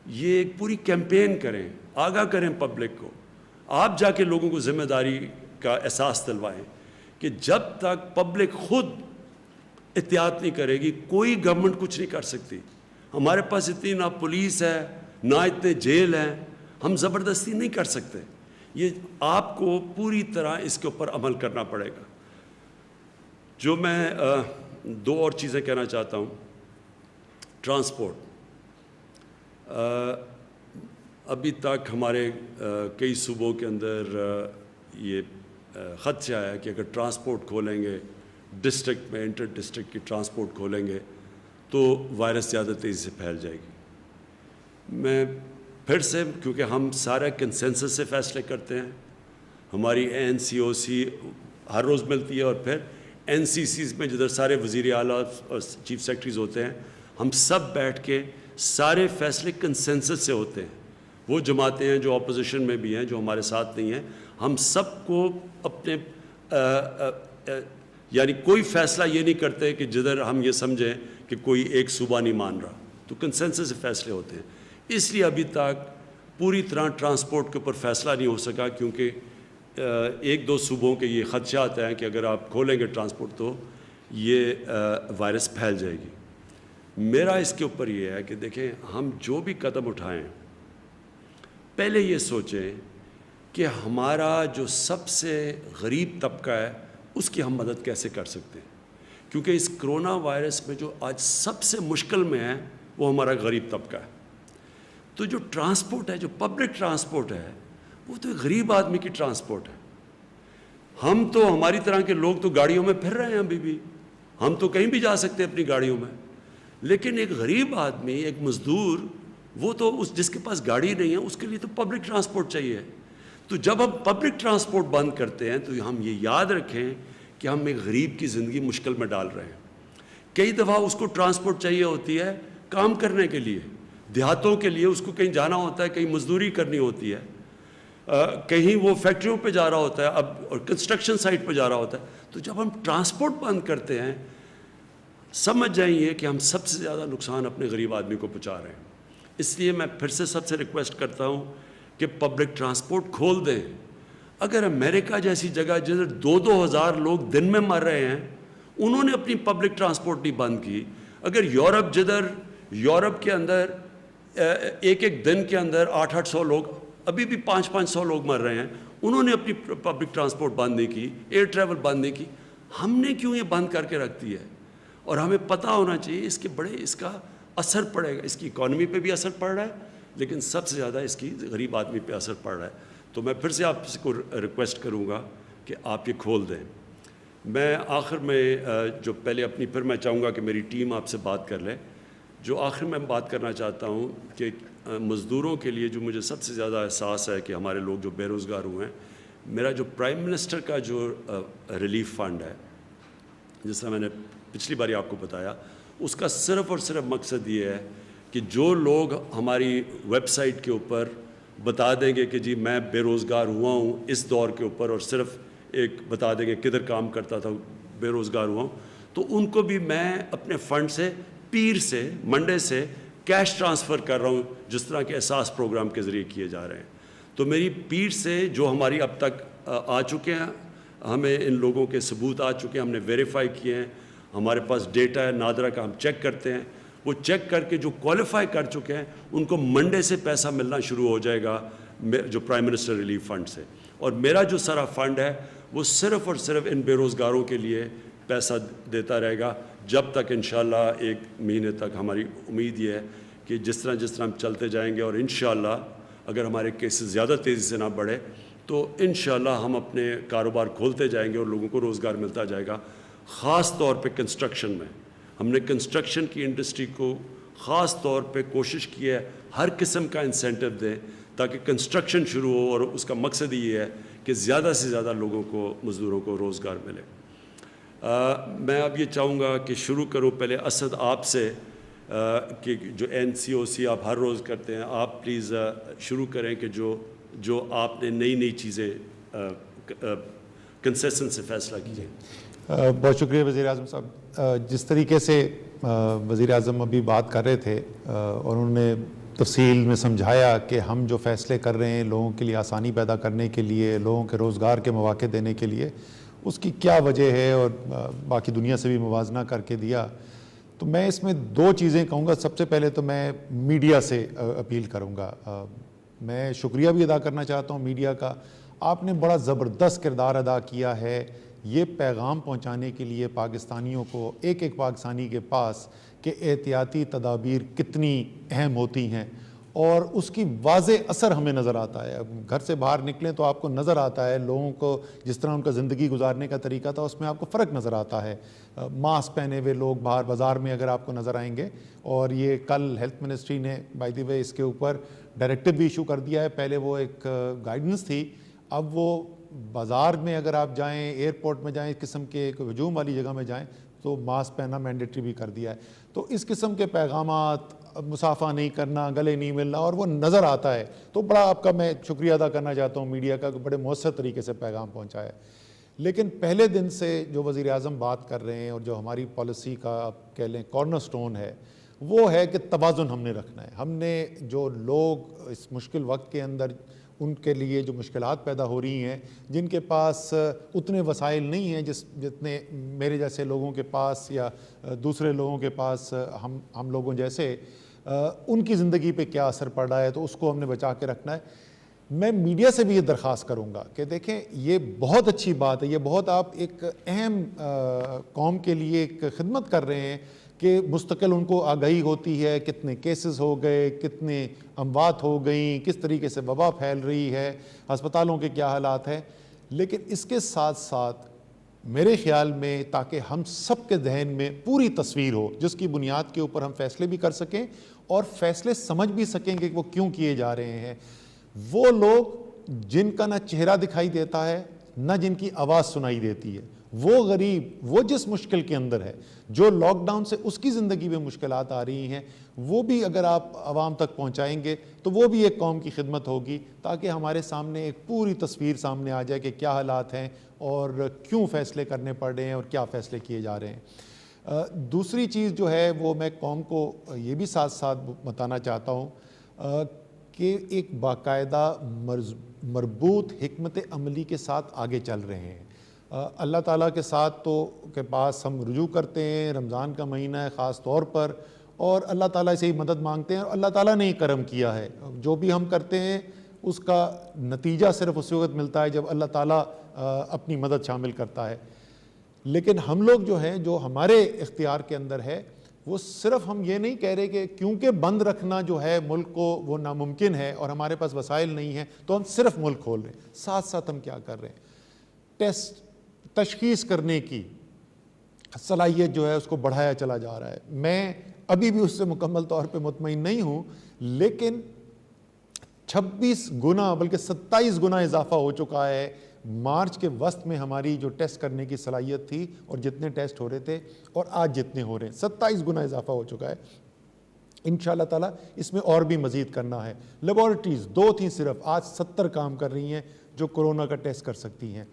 یہ ایک پوری کیمپین کریں، آگاہ کریں پبلک کو، آپ جا کے لوگوں کو ذمہ داری کا احساس دلوائیں کہ جب تک پبلک خود احتیاط نہیں کرے گی، کوئی گورنمنٹ کچھ نہیں کر سکتی۔ ہمارے پاس اتنی نہ پولیس ہے، نہ اتنے جیل ہیں، ہم زبردستی نہیں کر سکتے۔ یہ آپ کو پوری طرح اس کے اوپر عمل کرنا پڑے گا۔ جو میں 2 اور چیزیں کہنا چاہتا ہوں۔ ٹرانسپورٹ، ابھی تک ہمارے کئی صوبوں کے اندر یہ خدشہ ہے کہ اگر ٹرانسپورٹ کھولیں گے، ڈسٹرکٹ میں انٹر ڈسٹرکٹ کی ٹرانسپورٹ کھولیں گے تو وائرس زیادہ تیزی سے پھیل جائے گی۔ میں پھر سے، کیونکہ ہم سارے کنسنسس سے فیصلے کرتے ہیں، ہماری NCOC ہر روز ملتی ہے، اور پھر NCCs میں جدھر سارے وزیر اعلیٰ اور چیف سیکرٹریز ہوتے ہیں، ہم سب بیٹھ کے سارے فیصلے کنسنسس سے ہوتے ہیں۔ وہ جماعتیں ہیں جو اپوزیشن میں بھی ہیں، جو ہمارے ساتھ نہیں ہیں، ہم سب کو اپنے یعنی کوئی فیصلہ یہ نہیں کرتے کہ جدھر ہم یہ سمجھیں کہ کوئی ایک صوبہ نہیں مان رہا، تو کنسنسس سے فیصلے ہوتے ہیں۔ اس لیے ابھی تک پوری طرح ٹرانسپورٹ کے اوپر فیصلہ نہیں ہو سکا، کیونکہ 1-2 صوبوں کے یہ خدشات ہیں کہ اگر آپ کھولیں گے ٹرانسپورٹ تو یہ وائرس پھیل جائے گی۔ میرا اس کے اوپر یہ ہے کہ دیکھیں، ہم جو بھی قدم اٹھائیں، پہلے یہ سوچیں کہ ہمارا جو سب سے غریب طبقہ ہے اس کی ہم مدد کیسے کر سکتے ہیں، کیونکہ اس کرونا وائرس میں جو آج سب سے مشکل میں ہے وہ ہمارا غریب طبقہ ہے۔ تو جو ٹرانسپورٹ ہے، جو پبلک ٹرانسپورٹ ہے، وہ تو ایک غریب آدمی کی ٹرانسپورٹ ہے۔ ہم تو، ہماری طرح کے لوگ تو گاڑیوں میں پھر رہے ہیں ابھی بھی، ہم تو کہیں بھی جا سکتے ہیں اپنی گاڑیوں میں، لیکن ایک غریب آدمی، ایک مزدور، وہ تو جس کے پاس گاڑی نہیں ہے، اس کے لیے تو پبلک ٹرانسپورٹ چاہیے۔ تو جب ہم پبلک ٹرانسپورٹ بند کرتے ہیں تو ہم یہ یاد رکھیں کہ ہم ایک غریب کی زندگی مشکل میں ڈال رہے ہیں۔ کئی دفعہ اس کو ٹرانسپورٹ چاہیے ہوتی ہے کام کرنے کے لیے، دیہاتوں کے لیے، اس کو کہیں جانا ہوتا ہے، کہیں مزدوری کرنی ہوتی ہے، کہیں وہ فیکٹریوں پہ جا رہا ہوتا ہے، اب اور کنسٹرکشن سائٹ پہ جا رہا ہوتا ہے۔ تو جب ہم ٹرانسپورٹ بند کرتے ہیں، سمجھ جائیے کہ ہم سب سے زیادہ نقصان اپنے غریب آدمی کو پہنچا رہے ہیں۔ اس لیے میں پھر سے سب سے ریکویسٹ کرتا ہوں کہ پبلک ٹرانسپورٹ کھول دیں. اگر امریکہ جیسی جگہ جدھر 2,000 لوگ دن میں مر رہے ہیں انہوں نے اپنی پبلک ٹرانسپورٹ نہیں بند کی, اگر یورپ کے اندر ایک دن کے اندر 800 لوگ, ابھی بھی 500 لوگ مر رہے ہیں, انہوں نے اپنی پبلک ٹرانسپورٹ بند نہیں کی, ایئر ٹریول بند نہیں کی, ہم نے کیوں یہ بند کر کے رکھ دی ہے؟ اور ہمیں پتہ ہونا چاہیے اس کا اثر پڑے گا, اس کی اکانومی پہ بھی اثر پڑ رہا ہے, لیکن سب سے زیادہ اس کی غریب آدمی پہ اثر پڑ رہا ہے. تو میں پھر سے آپ کو ریکویسٹ کروں گا کہ آپ یہ کھول دیں. میں آخر میں جو پہلے پھر میں چاہوں گا کہ میری ٹیم آپ سے بات کر لے. جو آخر میں بات کرنا چاہتا ہوں کہ مزدوروں کے لیے جو مجھے سب سے زیادہ احساس ہے کہ ہمارے لوگ جو بے روزگار ہوئے ہیں, میرا جو پرائم منسٹر کا جو ریلیف فنڈ ہے, جس طرح میں نے پچھلی باری آپ کو بتایا, اس کا صرف اور صرف مقصد یہ ہے کہ جو لوگ ہماری ویب سائٹ کے اوپر بتا دیں گے کہ جی میں بے روزگار ہوا ہوں اس دور کے اوپر, اور صرف ایک بتا دیں گے کدھر کام کرتا تھا, بے روزگار ہوا ہوں, تو ان کو بھی میں اپنے فنڈ سے پیر سے منڈے سے کیش ٹرانسفر کر رہا ہوں, جس طرح کے احساس پروگرام کے ذریعے کیے جا رہے ہیں. تو میری پیر سے جو ہماری اب تک آ چکے ہیں, ہمیں ان لوگوں کے ثبوت آ چکے ہیں, ہم نے ویریفائی کیے ہیں, ہمارے پاس ڈیٹا ہے نادرا کا, ہم چیک کرتے ہیں, وہ چیک کر کے جو کوالیفائی کر چکے ہیں ان کو منڈے سے پیسہ ملنا شروع ہو جائے گا جو پرائم منسٹر ریلیف فنڈ سے. اور میرا جو سارا فنڈ ہے وہ صرف اور صرف ان بے روزگاروں کے لیے پیسہ دیتا رہے گا جب تک انشاءاللہ 1 مہینے تک. ہماری امید یہ ہے کہ جس طرح ہم چلتے جائیں گے, اور انشاءاللہ اگر ہمارے کیسز زیادہ تیزی سے نہ بڑھے تو انشاءاللہ ہم اپنے کاروبار کھولتے جائیں گے اور لوگوں کو روزگار ملتا جائے گا. خاص طور پہ کنسٹرکشن میں ہم نے کنسٹرکشن کی انڈسٹری کو خاص طور پہ کوشش کی ہے ہر قسم کا انسینٹو دیں تاکہ کنسٹرکشن شروع ہو, اور اس کا مقصد یہ ہے کہ زیادہ سے زیادہ لوگوں کو, مزدوروں کو روزگار ملے. میں اب یہ چاہوں گا کہ شروع کروں پہلے اسد آپ سے, کہ جو NCOC آپ ہر روز کرتے ہیں, آپ پلیز شروع کریں کہ جو آپ نے نئی چیزیں کنسیسن سے فیصلہ کیے. بہت شکریہ وزیر اعظم صاحب. جس طریقے سے وزیر اعظم ابھی بات کر رہے تھے اور انہوں نے تفصیل میں سمجھایا کہ ہم جو فیصلے کر رہے ہیں لوگوں کے لیے آسانی پیدا کرنے کے لیے, لوگوں کے روزگار کے مواقع دینے کے لیے, اس کی کیا وجہ ہے, اور باقی دنیا سے بھی موازنہ کر کے دیا. تو میں اس میں 2 چیزیں کہوں گا. سب سے پہلے تو میں میڈیا سے اپیل کروں گا. میں شکریہ بھی ادا کرنا چاہتا ہوں میڈیا کا. آپ نے بڑا زبردست کردار ادا کیا ہے یہ پیغام پہنچانے کے لیے پاکستانیوں کو, ایک پاکستانی کے پاس, کہ احتیاطی تدابیر کتنی اہم ہوتی ہیں, اور اس کی واضح اثر ہمیں نظر آتا ہے. اب گھر سے باہر نکلیں تو آپ کو نظر آتا ہے لوگوں کو جس طرح ان کا زندگی گزارنے کا طریقہ تھا, اس میں آپ کو فرق نظر آتا ہے. ماسک پہنے ہوئے لوگ باہر بازار میں اگر آپ کو نظر آئیں گے, اور یہ کل ہیلتھ منسٹری نے بائی دی وے اس کے اوپر ڈائریکٹو بھی ایشو کر دیا ہے. پہلے وہ ایک گائیڈنس تھی, اب وہ بازار میں اگر آپ جائیں, ایئرپورٹ میں جائیں, اس قسم کے ایک ہجوم والی جگہ میں جائیں تو ماسک پہننا مینڈیٹری بھی کر دیا ہے. تو اس قسم کے پیغامات, مسافہ نہیں کرنا, گلے نہیں ملنا, اور وہ نظر آتا ہے. تو بڑا آپ کا میں شکریہ ادا کرنا چاہتا ہوں میڈیا کا, کہ بڑے مؤثر طریقے سے پیغام پہنچایا. لیکن پہلے دن سے جو وزیر اعظم بات کر رہے ہیں اور جو ہماری پالیسی کا آپ کہہ لیں کارنر سٹون ہے, وہ ہے کہ توازن ہم نے رکھنا ہے. ہم نے جو لوگ اس مشکل وقت کے اندر, ان کے لیے جو مشکلات پیدا ہو رہی ہیں, جن کے پاس اتنے وسائل نہیں ہیں جتنے میرے جیسے لوگوں کے پاس یا دوسرے لوگوں کے پاس, ہم لوگوں جیسے, ان کی زندگی پہ کیا اثر پڑ رہا ہے, تو اس کو ہم نے بچا کے رکھنا ہے. میں میڈیا سے بھی یہ درخواست کروں گا کہ دیکھیں یہ بہت اچھی بات ہے, یہ بہت آپ ایک اہم قوم کے لیے ایک خدمت کر رہے ہیں کہ مستقل ان کو آگاہی ہوتی ہے کتنے کیسز ہو گئے, کتنے اموات ہو گئیں, کس طریقے سے وبا پھیل رہی ہے, ہسپتالوں کے کیا حالات ہیں. لیکن اس کے ساتھ ساتھ میرے خیال میں تاکہ ہم سب کے ذہن میں پوری تصویر ہو جس کی بنیاد کے اوپر ہم فیصلے بھی کر سکیں اور فیصلے سمجھ بھی سکیں کہ وہ کیوں کیے جا رہے ہیں, وہ لوگ جن کا نہ چہرہ دکھائی دیتا ہے نہ جن کی آواز سنائی دیتی ہے, وہ غریب, وہ جس مشکل کے اندر ہے, جو لاک ڈاؤن سے اس کی زندگی میں مشکلات آ رہی ہیں, وہ بھی اگر آپ عوام تک پہنچائیں گے تو وہ بھی ایک قوم کی خدمت ہوگی, تاکہ ہمارے سامنے ایک پوری تصویر سامنے آ جائے کہ کیا حالات ہیں اور کیوں فیصلے کرنے پڑ رہے ہیں اور کیا فیصلے کیے جا رہے ہیں. دوسری چیز جو ہے وہ میں قوم کو یہ بھی ساتھ ساتھ بتانا چاہتا ہوں کہ ایک باقاعدہ مربوط حکمت عملی کے ساتھ آگے چل رہے ہیں. اللہ تعالیٰ کے ساتھ کے پاس ہم رجوع کرتے ہیں, رمضان کا مہینہ ہے خاص طور پر, اور اللہ تعالیٰ سے ہی مدد مانگتے ہیں, اور اللہ تعالیٰ نے ہی کرم کیا ہے. جو بھی ہم کرتے ہیں اس کا نتیجہ صرف اسی وقت ملتا ہے جب اللہ تعالیٰ اپنی مدد شامل کرتا ہے. لیکن ہم لوگ جو ہیں, جو ہمارے اختیار کے اندر ہے, وہ صرف ہم یہ نہیں کہہ رہے کہ کیونکہ بند رکھنا جو ہے ملک کو وہ ناممکن ہے اور ہمارے پاس وسائل نہیں ہیں تو ہم صرف ملک کھول رہے ہیں. ساتھ ساتھ ہم کیا کر رہے ہیں, ٹیسٹ تشخیص کرنے کی صلاحیت جو ہے اس کو بڑھایا چلا جا رہا ہے. میں ابھی بھی اس سے مکمل طور پہ مطمئن نہیں ہوں, لیکن 26 گنا بلکہ 27 گنا اضافہ ہو چکا ہے مارچ کے وسط میں ہماری جو ٹیسٹ کرنے کی صلاحیت تھی اور جتنے ٹیسٹ ہو رہے تھے اور آج جتنے ہو رہے ہیں. 27 گنا اضافہ ہو چکا ہے. انشاءاللہ تعالیٰ اس میں اور بھی مزید کرنا ہے. لیبارٹریز 2 تھیں صرف, آج 70 کام کر رہی ہیں جو کورونا کا ٹیسٹ کر سکتی ہیں.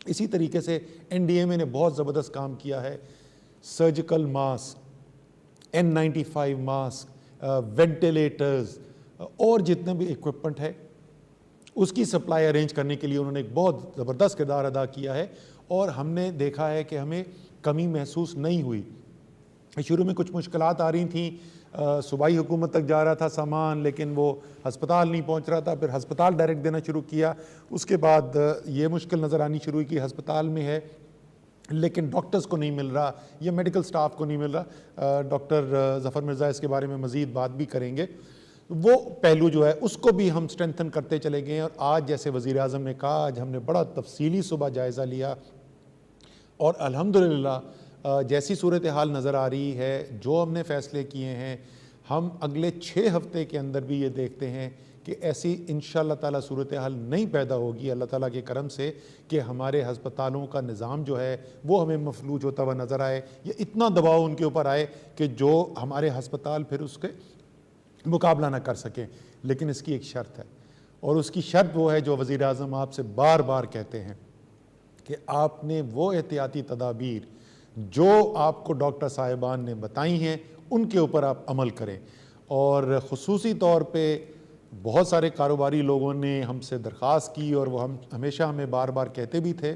اسی طریقے سے NDMA نے بہت زبردست کام کیا ہے. Surgical mask, N95 mask, ventilators اور جتنے بھی ایکوپمنٹ ہے اس کی سپلائی ارینج کرنے کے لیے انہوں نے ایک بہت زبردست کردار ادا کیا ہے, اور ہم نے دیکھا ہے کہ ہمیں کمی محسوس نہیں ہوئی. شروع میں کچھ مشکلات آ رہی تھیں, صوبائی حکومت تک جا رہا تھا سامان لیکن وہ ہسپتال نہیں پہنچ رہا تھا, پھر ہسپتال ڈائریکٹ دینا شروع کیا. اس کے بعد یہ مشکل نظر آنی شروع ہوئی کہ ہسپتال میں ہے لیکن ڈاکٹرز کو نہیں مل رہا یا میڈیکل سٹاف کو نہیں مل رہا. ڈاکٹر ظفر مرزا اس کے بارے میں مزید بات بھی کریں گے. وہ پہلو جو ہے اس کو بھی ہم سٹرینتھن کرتے چلے گئے, اور آج جیسے وزیر اعظم نے کہا, آج ہم نے بڑا تفصیلی صبح جائزہ لیا اور الحمدللہ جیسی صورتحال نظر آ رہی ہے, جو ہم نے فیصلے کیے ہیں, ہم اگلے 6 ہفتے کے اندر بھی یہ دیکھتے ہیں کہ ایسی انشاءاللہ تعالیٰ صورتحال نہیں پیدا ہوگی اللہ تعالیٰ کے کرم سے کہ ہمارے ہسپتالوں کا نظام جو ہے وہ ہمیں مفلوج ہوتا ہوا نظر آئے, یا اتنا دباؤ ان کے اوپر آئے کہ جو ہمارے ہسپتال پھر اس کے مقابلہ نہ کر سکیں. لیکن اس کی ایک شرط ہے, اور اس کی شرط وہ ہے جو وزیر اعظم آپ سے بار بار کہتے ہیں کہ آپ نے وہ احتیاطی تدابیر جو آپ کو ڈاکٹر صاحبان نے بتائی ہیں ان کے اوپر آپ عمل کریں. اور خصوصی طور پہ بہت سارے کاروباری لوگوں نے ہم سے درخواست کی, اور وہ ہمیشہ ہمیں بار بار کہتے بھی تھے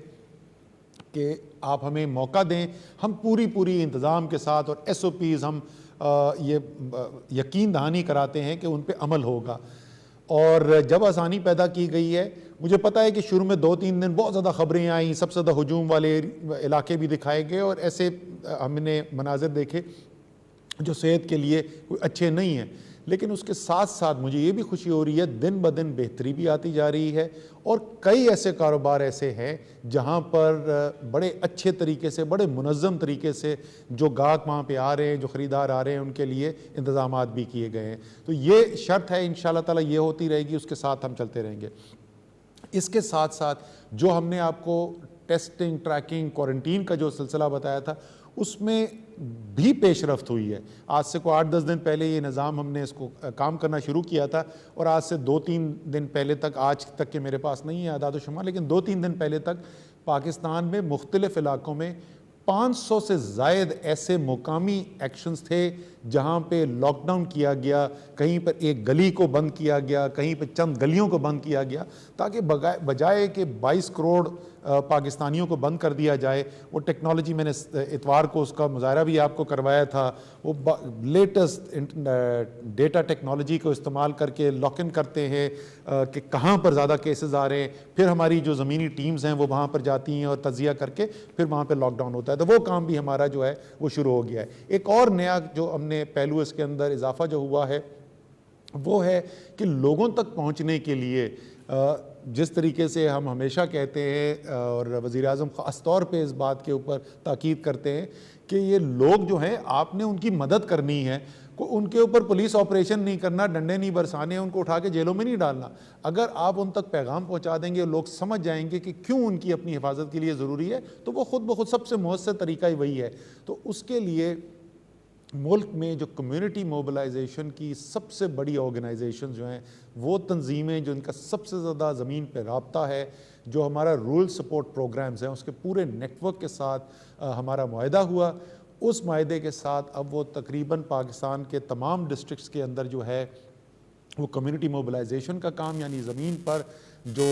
کہ آپ ہمیں موقع دیں, ہم پوری انتظام کے ساتھ اور SOPs ہم یہ یقین دہانی کراتے ہیں کہ ان پہ عمل ہوگا. اور جب آسانی پیدا کی گئی ہے, مجھے پتا ہے کہ شروع میں 2-3 دن بہت زیادہ خبریں آئیں, سب سے زیادہ ہجوم والے علاقے بھی دکھائے گئے, اور ایسے ہم نے مناظر دیکھے جو صحت کے لیے کوئی اچھے نہیں ہیں. لیکن اس کے ساتھ ساتھ مجھے یہ بھی خوشی ہو رہی ہے, دن بدن بہتری بھی آتی جا رہی ہے, اور کئی ایسے کاروبار ایسے ہیں جہاں پر بڑے اچھے طریقے سے, بڑے منظم طریقے سے جو گاہک وہاں پہ آ رہے ہیں, جو خریدار آ رہے ہیں, ان کے لیے انتظامات بھی کیے گئے ہیں. تو یہ شرط ہے انشاءاللہ تعالیٰ یہ ہوتی رہے گی, اس کے ساتھ ہم چلتے رہیں گے. اس کے ساتھ ساتھ جو ہم نے آپ کو ٹیسٹنگ, ٹریکنگ, کوارنٹین کا جو سلسلہ بتایا تھا اس میں بھی پیش رفت ہوئی ہے. آج سے کوئی 8-10 دن پہلے یہ نظام ہم نے اس کو کام کرنا شروع کیا تھا, اور آج سے 2-3 دن پہلے تک, آج تک کہ میرے پاس نہیں ہے اعداد و شمار, لیکن 2-3 دن پہلے تک پاکستان میں مختلف علاقوں میں 500 سے زائد ایسے مقامی ایکشنز تھے جہاں پہ لاک ڈاؤن کیا گیا, کہیں پر ایک گلی کو بند کیا گیا, کہیں پہ چند گلیوں کو بند کیا گیا, تاکہ بجائے کہ 22 کروڑ پاکستانیوں کو بند کر دیا جائے. وہ ٹیکنالوجی میں نے اتوار کو اس کا مظاہرہ بھی آپ کو کروایا تھا, وہ لیٹسٹ ڈیٹا ٹیکنالوجی کو استعمال کر کے لاک ان کرتے ہیں کہ کہاں پر زیادہ کیسز آ رہے ہیں, پھر ہماری جو زمینی ٹیمز ہیں وہ وہاں پر جاتی ہیں اور تجزیہ کر کے پھر وہاں پہ لاک ڈاؤن ہوتا ہے. تو وہ کام بھی ہمارا جو ہے وہ شروع ہو گیا ہے. ایک اور نیا جو ہم نے پہلو اس کے اندر اضافہ جو ہوا ہے وہ ہے کہ لوگوں تک پہنچنے کے لیے جس طریقے سے ہم ہمیشہ کہتے ہیں, اور وزیر اعظم خاص طور پہ اس بات کے اوپر تاکید کرتے ہیں کہ یہ لوگ جو ہیں آپ نے ان کی مدد کرنی ہے, ان کے اوپر پولیس آپریشن نہیں کرنا, ڈنڈے نہیں برسانے, ان کو اٹھا کے جیلوں میں نہیں ڈالنا. اگر آپ ان تک پیغام پہنچا دیں گے, لوگ سمجھ جائیں گے کہ کیوں ان کی اپنی حفاظت کے لیے ضروری ہے, تو وہ خود بخود سب سے مؤثر طریقہ ہی وہی ہے. تو اس کے لیے ملک میں جو کمیونٹی موبلائزیشن کی سب سے بڑی آرگنائزیشن جو ہیں, وہ تنظیمیں جو ان کا سب سے زیادہ زمین پہ رابطہ ہے, جو ہمارا رورل سپورٹ پروگرامز ہیں, اس کے پورے نیٹ ورک کے ساتھ ہمارا معاہدہ ہوا. اس معاہدے کے ساتھ اب وہ تقریباً پاکستان کے تمام ڈسٹرکٹس کے اندر جو ہے وہ کمیونٹی موبلائزیشن کا کام، یعنی زمین پر جو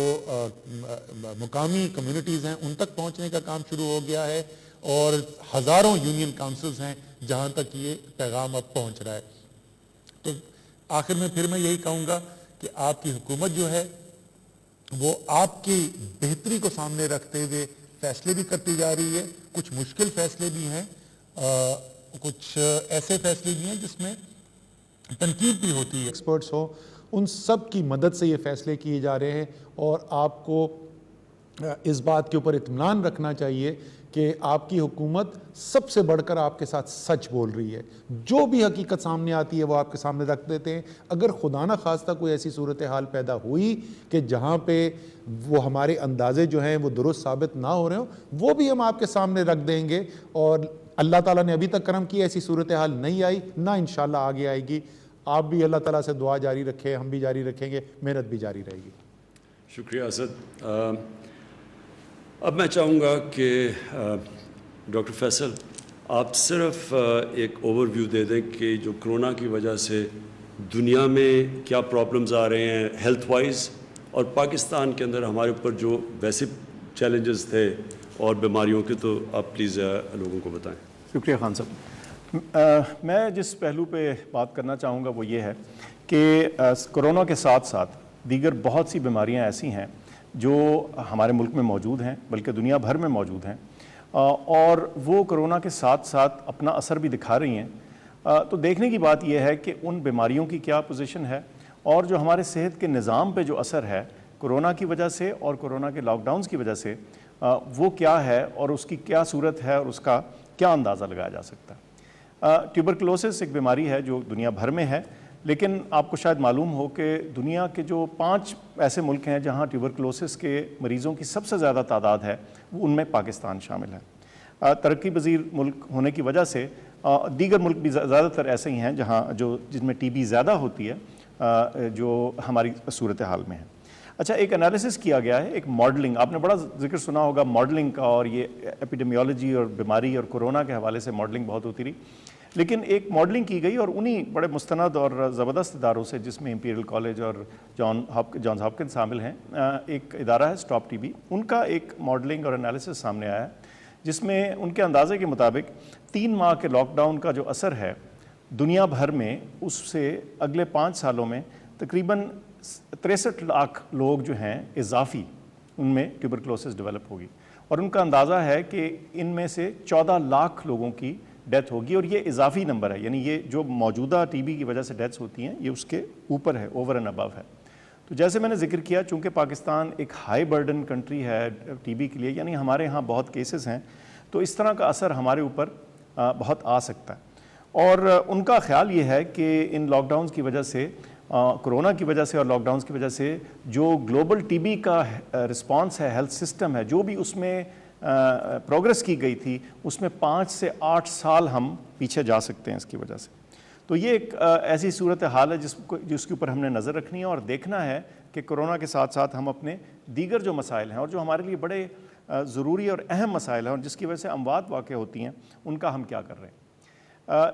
مقامی کمیونٹیز ہیں ان تک پہنچنے کا کام شروع ہو گیا ہے، اور ہزاروں یونین کاؤنسلز ہیں جہاں تک یہ پیغام اب پہنچ رہا ہے۔ تو آخر میں پھر میں یہی کہوں گا کہ آپ کی حکومت جو ہے وہ آپ کی بہتری کو سامنے رکھتے ہوئے فیصلے بھی کرتی جا رہی ہے، کچھ مشکل فیصلے بھی ہیں، کچھ ایسے فیصلے بھی ہیں جس میں تنقید بھی ہوتی ہے، ایکسپرٹس ہوں ان سب کی مدد سے یہ فیصلے کیے جا رہے ہیں، اور آپ کو اس بات کے اوپر اطمینان رکھنا چاہیے کہ آپ کی حکومت سب سے بڑھ کر آپ کے ساتھ سچ بول رہی ہے، جو بھی حقیقت سامنے آتی ہے وہ آپ کے سامنے رکھ دیتے ہیں۔ اگر خدا نہ خواستہ کوئی ایسی صورتحال پیدا ہوئی کہ جہاں پہ وہ ہمارے اندازے جو ہیں وہ درست ثابت نہ ہو رہے ہوں، وہ بھی ہم آپ کے سامنے رکھ دیں گے، اور اللہ تعالیٰ نے ابھی تک کرم کیا، ایسی صورتحال نہیں آئی، نہ انشاءاللہ آگے آئے گی۔ آپ بھی اللہ تعالیٰ سے دعا جاری رکھیں، ہم بھی جاری رکھیں گے، محنت بھی جاری رہے گی۔ شکریہ اسد۔ اب میں چاہوں گا کہ ڈاکٹر فیصل آپ صرف ایک اوور ویو دے دیں کہ جو کرونا کی وجہ سے دنیا میں کیا پرابلمز آ رہے ہیں ہیلتھ وائز، اور پاکستان کے اندر ہمارے اوپر جو ویسے چیلنجز تھے اور بیماریوں کے، تو آپ پلیز لوگوں کو بتائیں۔ شکریہ خان صاحب۔ میں جس پہلو پہ بات کرنا چاہوں گا وہ یہ ہے کہ کرونا کے ساتھ ساتھ دیگر بہت سی بیماریاں ایسی ہیں جو ہمارے ملک میں موجود ہیں، بلکہ دنیا بھر میں موجود ہیں، اور وہ کرونا کے ساتھ ساتھ اپنا اثر بھی دکھا رہی ہیں۔ تو دیکھنے کی بات یہ ہے کہ ان بیماریوں کی کیا پوزیشن ہے، اور جو ہمارے صحت کے نظام پہ جو اثر ہے کرونا کی وجہ سے اور کرونا کے لاک ڈاؤنز کی وجہ سے، وہ کیا ہے اور اس کی کیا صورت ہے اور اس کا کیا اندازہ لگایا جا سکتا ہے۔ ٹیوبرکلوسس ایک بیماری ہے جو دنیا بھر میں ہے، لیکن آپ کو شاید معلوم ہو کہ دنیا کے جو 5 ایسے ملک ہیں جہاں ٹیوبرکلوسس کے مریضوں کی سب سے زیادہ تعداد ہے، ان میں پاکستان شامل ہے۔ ترقی پذیر ملک ہونے کی وجہ سے دیگر ملک بھی زیادہ تر ایسے ہی ہیں جن میں ٹی بی زیادہ ہوتی ہے، جو ہماری صورتحال میں ہے۔ اچھا، ایک انالیسس کیا گیا ہے، ایک ماڈلنگ، آپ نے بڑا ذکر سنا ہوگا ماڈلنگ کا، اور یہ ایپیڈیمیولوجی اور بیماری اور کرونا کے حوالے سے ماڈلنگ بہت ہوتی رہی، لیکن ایک ماڈلنگ کی گئی اور انہی بڑے مستند اور زبردست اداروں سے، جس میں امپیریل کالج اور جانز ہاپکنز شامل ہیں، ایک ادارہ ہے اسٹاپ ٹی بی، ان کا ایک ماڈلنگ اور انالیسس سامنے آیا ہے، جس میں ان کے اندازے کے مطابق 3 ماہ کے لاک ڈاؤن کا جو اثر ہے دنیا بھر میں، اس سے اگلے 5 سالوں میں تقریباً 63 لاکھ لوگ جو ہیں اضافی ان میں ٹیوبرکلوسس ڈیولپ ہوگی، اور ان کا اندازہ ہے کہ ان میں سے 14 لاکھ لوگوں کی ڈیتھ ہوگی، اور یہ اضافی نمبر ہے، یعنی یہ جو موجودہ ٹی بی کی وجہ سے ڈیتھس ہوتی ہیں یہ اس کے اوپر ہے، اوور اینڈ ابو ہے۔ تو جیسے میں نے ذکر کیا، چونکہ پاکستان ایک ہائی برڈن کنٹری ہے ٹی بی کے لیے، یعنی ہمارے ہاں بہت کیسز ہیں، تو اس طرح کا اثر ہمارے اوپر بہت آ سکتا ہے، اور ان کا خیال یہ ہے کہ ان لاک ڈاؤنز کی وجہ سے، کرونا کی وجہ سے اور لاک ڈاؤنز کی وجہ سے، جو گلوبل ٹی بی کا رسپانس ہے، ہیلتھ سسٹم ہے، جو بھی اس میں پروگرس کی گئی تھی، اس میں 5 سے 8 سال ہم پیچھے جا سکتے ہیں اس کی وجہ سے۔ تو یہ ایک ایسی صورتحال ہے جس کے اوپر ہم نے نظر رکھنی ہے، اور دیکھنا ہے کہ کرونا کے ساتھ ساتھ ہم اپنے دیگر جو مسائل ہیں اور جو ہمارے لیے بڑے ضروری اور اہم مسائل ہیں اور جس کی وجہ سے اموات واقع ہوتی ہیں، ان کا ہم کیا کر رہے ہیں۔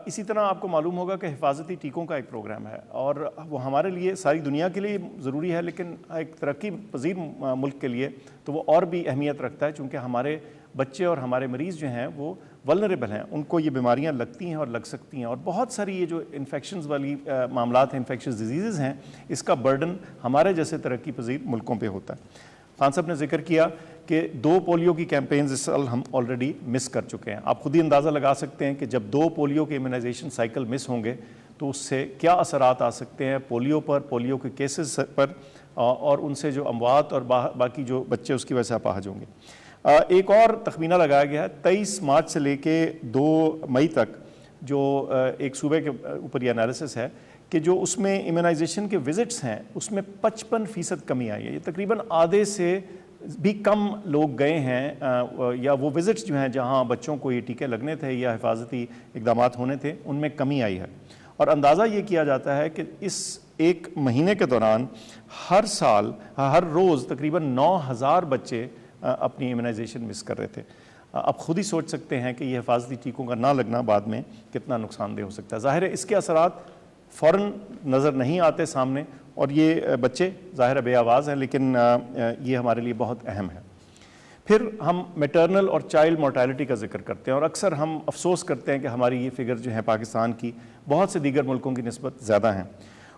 اسی طرح آپ کو معلوم ہوگا کہ حفاظتی ٹیکوں کا ایک پروگرام ہے، اور وہ ہمارے لیے، ساری دنیا کے لیے ضروری ہے، لیکن ایک ترقی پذیر ملک کے لیے تو وہ اور بھی اہمیت رکھتا ہے، چونکہ ہمارے بچے اور ہمارے مریض جو ہیں وہ ولنریبل ہیں، ان کو یہ بیماریاں لگتی ہیں اور لگ سکتی ہیں، اور بہت ساری یہ جو انفیکشنز والی معاملات ہیں، انفیکشس ڈیزیزز ہیں، اس کا برڈن ہمارے جیسے ترقی پذیر ملکوں پہ ہوتا ہے۔ خان صاحب نے ذکر کیا کہ 2 پولیو کی کیمپینز اس سال ہم آلریڈی مس کر چکے ہیں۔ آپ خود ہی اندازہ لگا سکتے ہیں کہ جب 2 پولیو کے امیونائزیشن سائیکل مس ہوں گے تو اس سے کیا اثرات آ سکتے ہیں پولیو پر، پولیو کے کیسز پر، اور ان سے جو اموات اور باقی جو بچے اس کی وجہ سے اپاہج ہوں گے۔ ایک اور تخمینہ لگایا گیا ہے 23 مارچ سے لے کے 2 مئی تک، جو ایک صوبے کے اوپر یہ انالیسس ہے کہ جو اس میں امیونائزیشن کے وزٹس ہیں اس میں 55% کمی آئی ہے، یہ تقریباً آدھے سے بھی کم لوگ گئے ہیں، یا وہ وزٹس جو ہیں جہاں بچوں کو یہ ٹیکے لگنے تھے یا حفاظتی اقدامات ہونے تھے، ان میں کمی آئی ہے، اور اندازہ یہ کیا جاتا ہے کہ اس 1 مہینے کے دوران ہر سال ہر روز تقریباً 9000 بچے اپنی امیونائزیشن مس کر رہے تھے۔ آپ خود ہی سوچ سکتے ہیں کہ یہ حفاظتی ٹیکوں کا نہ لگنا بعد میں کتنا نقصان دہ ہو سکتا ہے۔ ظاہر ہے اس کے اثرات فوراً نظر نہیں آتے سامنے، اور یہ بچے ظاہر بے آواز ہیں لیکن یہ ہمارے لیے بہت اہم ہے۔ پھر ہم میٹرنل اور چائلڈ مورٹیلٹی کا ذکر کرتے ہیں، اور اکثر ہم افسوس کرتے ہیں کہ ہماری یہ فگر جو ہیں پاکستان کی بہت سے دیگر ملکوں کی نسبت زیادہ ہیں۔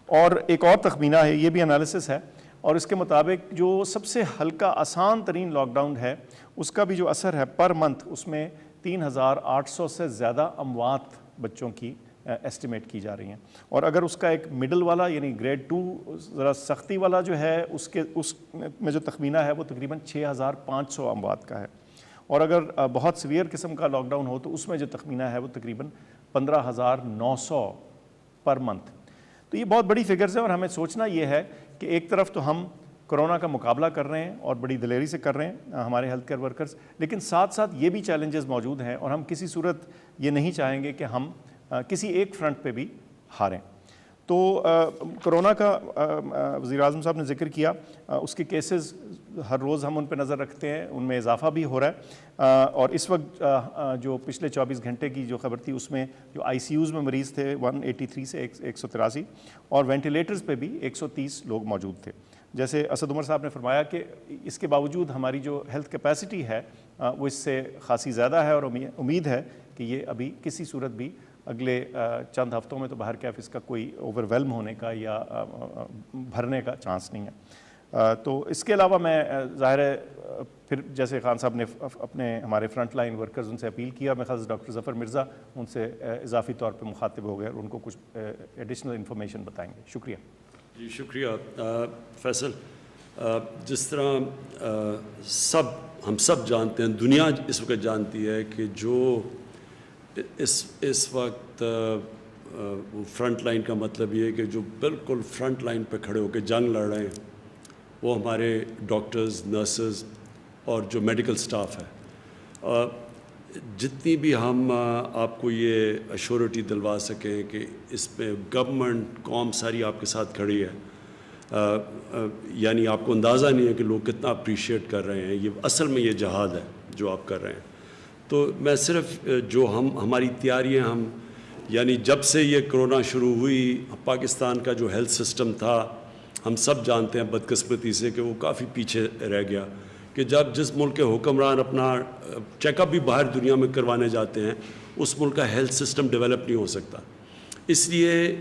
اور ایک اور تخمینہ ہے، یہ بھی انالیسس ہے، اور اس کے مطابق جو سب سے ہلکا آسان ترین لاک ڈاؤن ہے اس کا بھی جو اثر ہے پر منتھ، اس میں 3800 سے زیادہ اموات بچوں کی ایسٹیمیٹ کی جا رہی ہیں، اور اگر اس کا ایک مڈل والا یعنی گریڈ 2 ذرا سختی والا جو ہے اس میں جو تخمینہ ہے وہ تقریباً 6500 اموات کا ہے، اور اگر بہت سیویئر قسم کا لاک ڈاؤن ہو تو اس میں جو تخمینہ ہے وہ تقریباً 15900 پر منتھ۔ تو یہ بہت بڑی فگرز ہیں، اور ہمیں سوچنا یہ ہے کہ ایک طرف تو ہم کرونا کا مقابلہ کر رہے ہیں اور بڑی دلیری سے کر رہے ہیں ہمارے ہیلتھ کیئر ورکرز، لیکن ساتھ ساتھ یہ بھی چیلنجز موجود ہیں، اور ہم کسی صورت یہ نہیں چاہیں گے کہ ہم کسی ایک فرنٹ پہ بھی ہاریں۔ تو کرونا کا وزیر اعظم صاحب نے ذکر کیا، اس کے کیسز ہر روز ہم ان پہ نظر رکھتے ہیں، ان میں اضافہ بھی ہو رہا ہے، اور اس وقت جو پچھلے 24 گھنٹے کی جو خبر تھی اس میں جو آئی سی یوز میں مریض تھے 183 سے 183، اور وینٹیلیٹرز پہ بھی 130 لوگ موجود تھے۔ جیسے اسد عمر صاحب نے فرمایا کہ اس کے باوجود ہماری جو ہیلتھ کیپیسٹی ہے وہ اس سے خاصی زیادہ ہے، اور امید ہے کہ یہ ابھی کسی صورت بھی اگلے چند ہفتوں میں تو باہر کیف اس کا کوئی اوور ویلم ہونے کا یا بھرنے کا چانس نہیں ہے۔ تو اس کے علاوہ میں ظاہر ہے پھر جیسے خان صاحب نے اپنے ہمارے فرنٹ لائن ورکرز ان سے اپیل کیا، میں خاص ڈاکٹر ظفر مرزا ان سے اضافی طور پہ مخاطب ہو گئے اور ان کو کچھ ایڈیشنل انفارمیشن بتائیں گے۔ شکریہ جی شکریہ فیصل۔ جس طرح ہم سب جانتے ہیں، دنیا اس وقت جانتی ہے کہ جو اس وقت فرنٹ لائن کا مطلب یہ ہے کہ جو بالکل فرنٹ لائن پہ کھڑے ہو کے جنگ لڑ رہے ہیں وہ ہمارے ڈاکٹرز، نرسز اور جو میڈیکل سٹاف ہے۔ جتنی بھی ہم آپ کو یہ ایشورٹی دلوا سکیں کہ اس پہ گورنمنٹ قوم ساری آپ کے ساتھ کھڑی ہے، یعنی آپ کو اندازہ نہیں ہے کہ لوگ کتنا اپریشیٹ کر رہے ہیں، یہ اصل میں یہ جہاد ہے جو آپ کر رہے ہیں۔ تو میں صرف جو ہماری تیاریاں یعنی جب سے یہ کرونا شروع ہوئی پاکستان کا جو ہیلتھ سسٹم تھا ہم سب جانتے ہیں بدقسمتی سے کہ وہ کافی پیچھے رہ گیا، کہ جس ملک کے حکمران اپنا چیک اپ بھی باہر دنیا میں کروانے جاتے ہیں اس ملک کا ہیلتھ سسٹم ڈیولپ نہیں ہو سکتا۔ اس لیے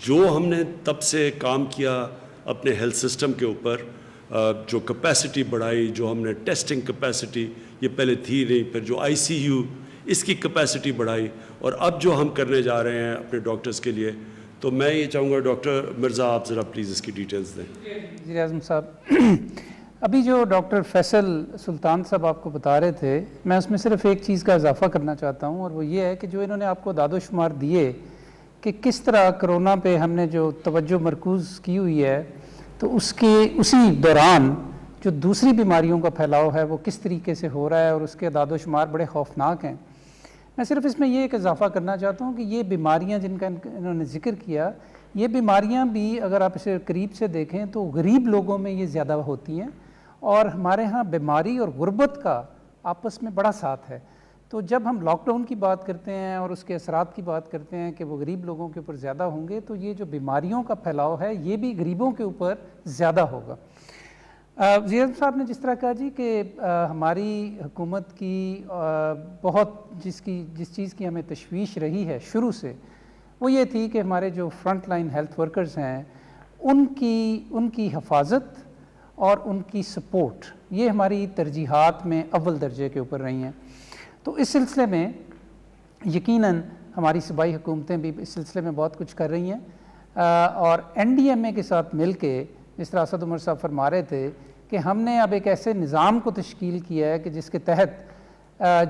جو ہم نے تب سے کام کیا اپنے ہیلتھ سسٹم کے اوپر، جو کیپیسٹی بڑھائی، جو ہم نے ٹیسٹنگ کیپیسٹی یہ پہلے تھی نہیں، پھر جو آئی سی یو اس کی کیپیسٹی بڑھائی، اور اب جو ہم کرنے جا رہے ہیں اپنے ڈاکٹرز کے لیے، تو میں یہ چاہوں گا ڈاکٹر مرزا آپ ذرا پلیز اس کی ڈیٹیلز دیں۔ وزیر اعظم صاحب، ابھی جو ڈاکٹر فیصل سلطان صاحب آپ کو بتا رہے تھے، میں اس میں صرف ایک چیز کا اضافہ کرنا چاہتا ہوں، اور وہ یہ ہے کہ جو انہوں نے آپ کو داد و شمار دیے کہ کس طرح کرونا پہ ہم نے جو توجہ مرکوز کی ہوئی ہے، تو اسی دوران جو دوسری بیماریوں کا پھیلاؤ ہے وہ کس طریقے سے ہو رہا ہے، اور اس کے داد و شمار بڑے خوفناک ہیں۔ میں صرف اس میں یہ ایک اضافہ کرنا چاہتا ہوں کہ یہ بیماریاں جن کا انہوں نے ذکر کیا، یہ بیماریاں بھی اگر آپ اسے قریب سے دیکھیں تو غریب لوگوں میں یہ زیادہ ہوتی ہیں، اور ہمارے ہاں بیماری اور غربت کا آپس میں بڑا ساتھ ہے۔ تو جب ہم لاک ڈاؤن کی بات کرتے ہیں اور اس کے اثرات کی بات کرتے ہیں کہ وہ غریب لوگوں کے اوپر زیادہ ہوں گے، تو یہ جو بیماریوں کا پھیلاؤ ہے یہ بھی غریبوں کے اوپر زیادہ ہوگا۔ وزیر اعظم صاحب نے جس طرح کہا جی کہ ہماری حکومت کی بہت جس چیز کی ہمیں تشویش رہی ہے شروع سے، وہ یہ تھی کہ ہمارے جو فرنٹ لائن ہیلتھ ورکرز ہیں ان کی حفاظت اور ان کی سپورٹ، یہ ہماری ترجیحات میں اول درجے کے اوپر رہی ہیں۔ تو اس سلسلے میں یقیناً ہماری صوبائی حکومتیں بھی اس سلسلے میں بہت کچھ کر رہی ہیں، اور این ڈی ایم اے کے ساتھ مل کے جس طرح اسد عمر صاحب فرما رہے تھے کہ ہم نے اب ایک ایسے نظام کو تشکیل کیا ہے کہ جس کے تحت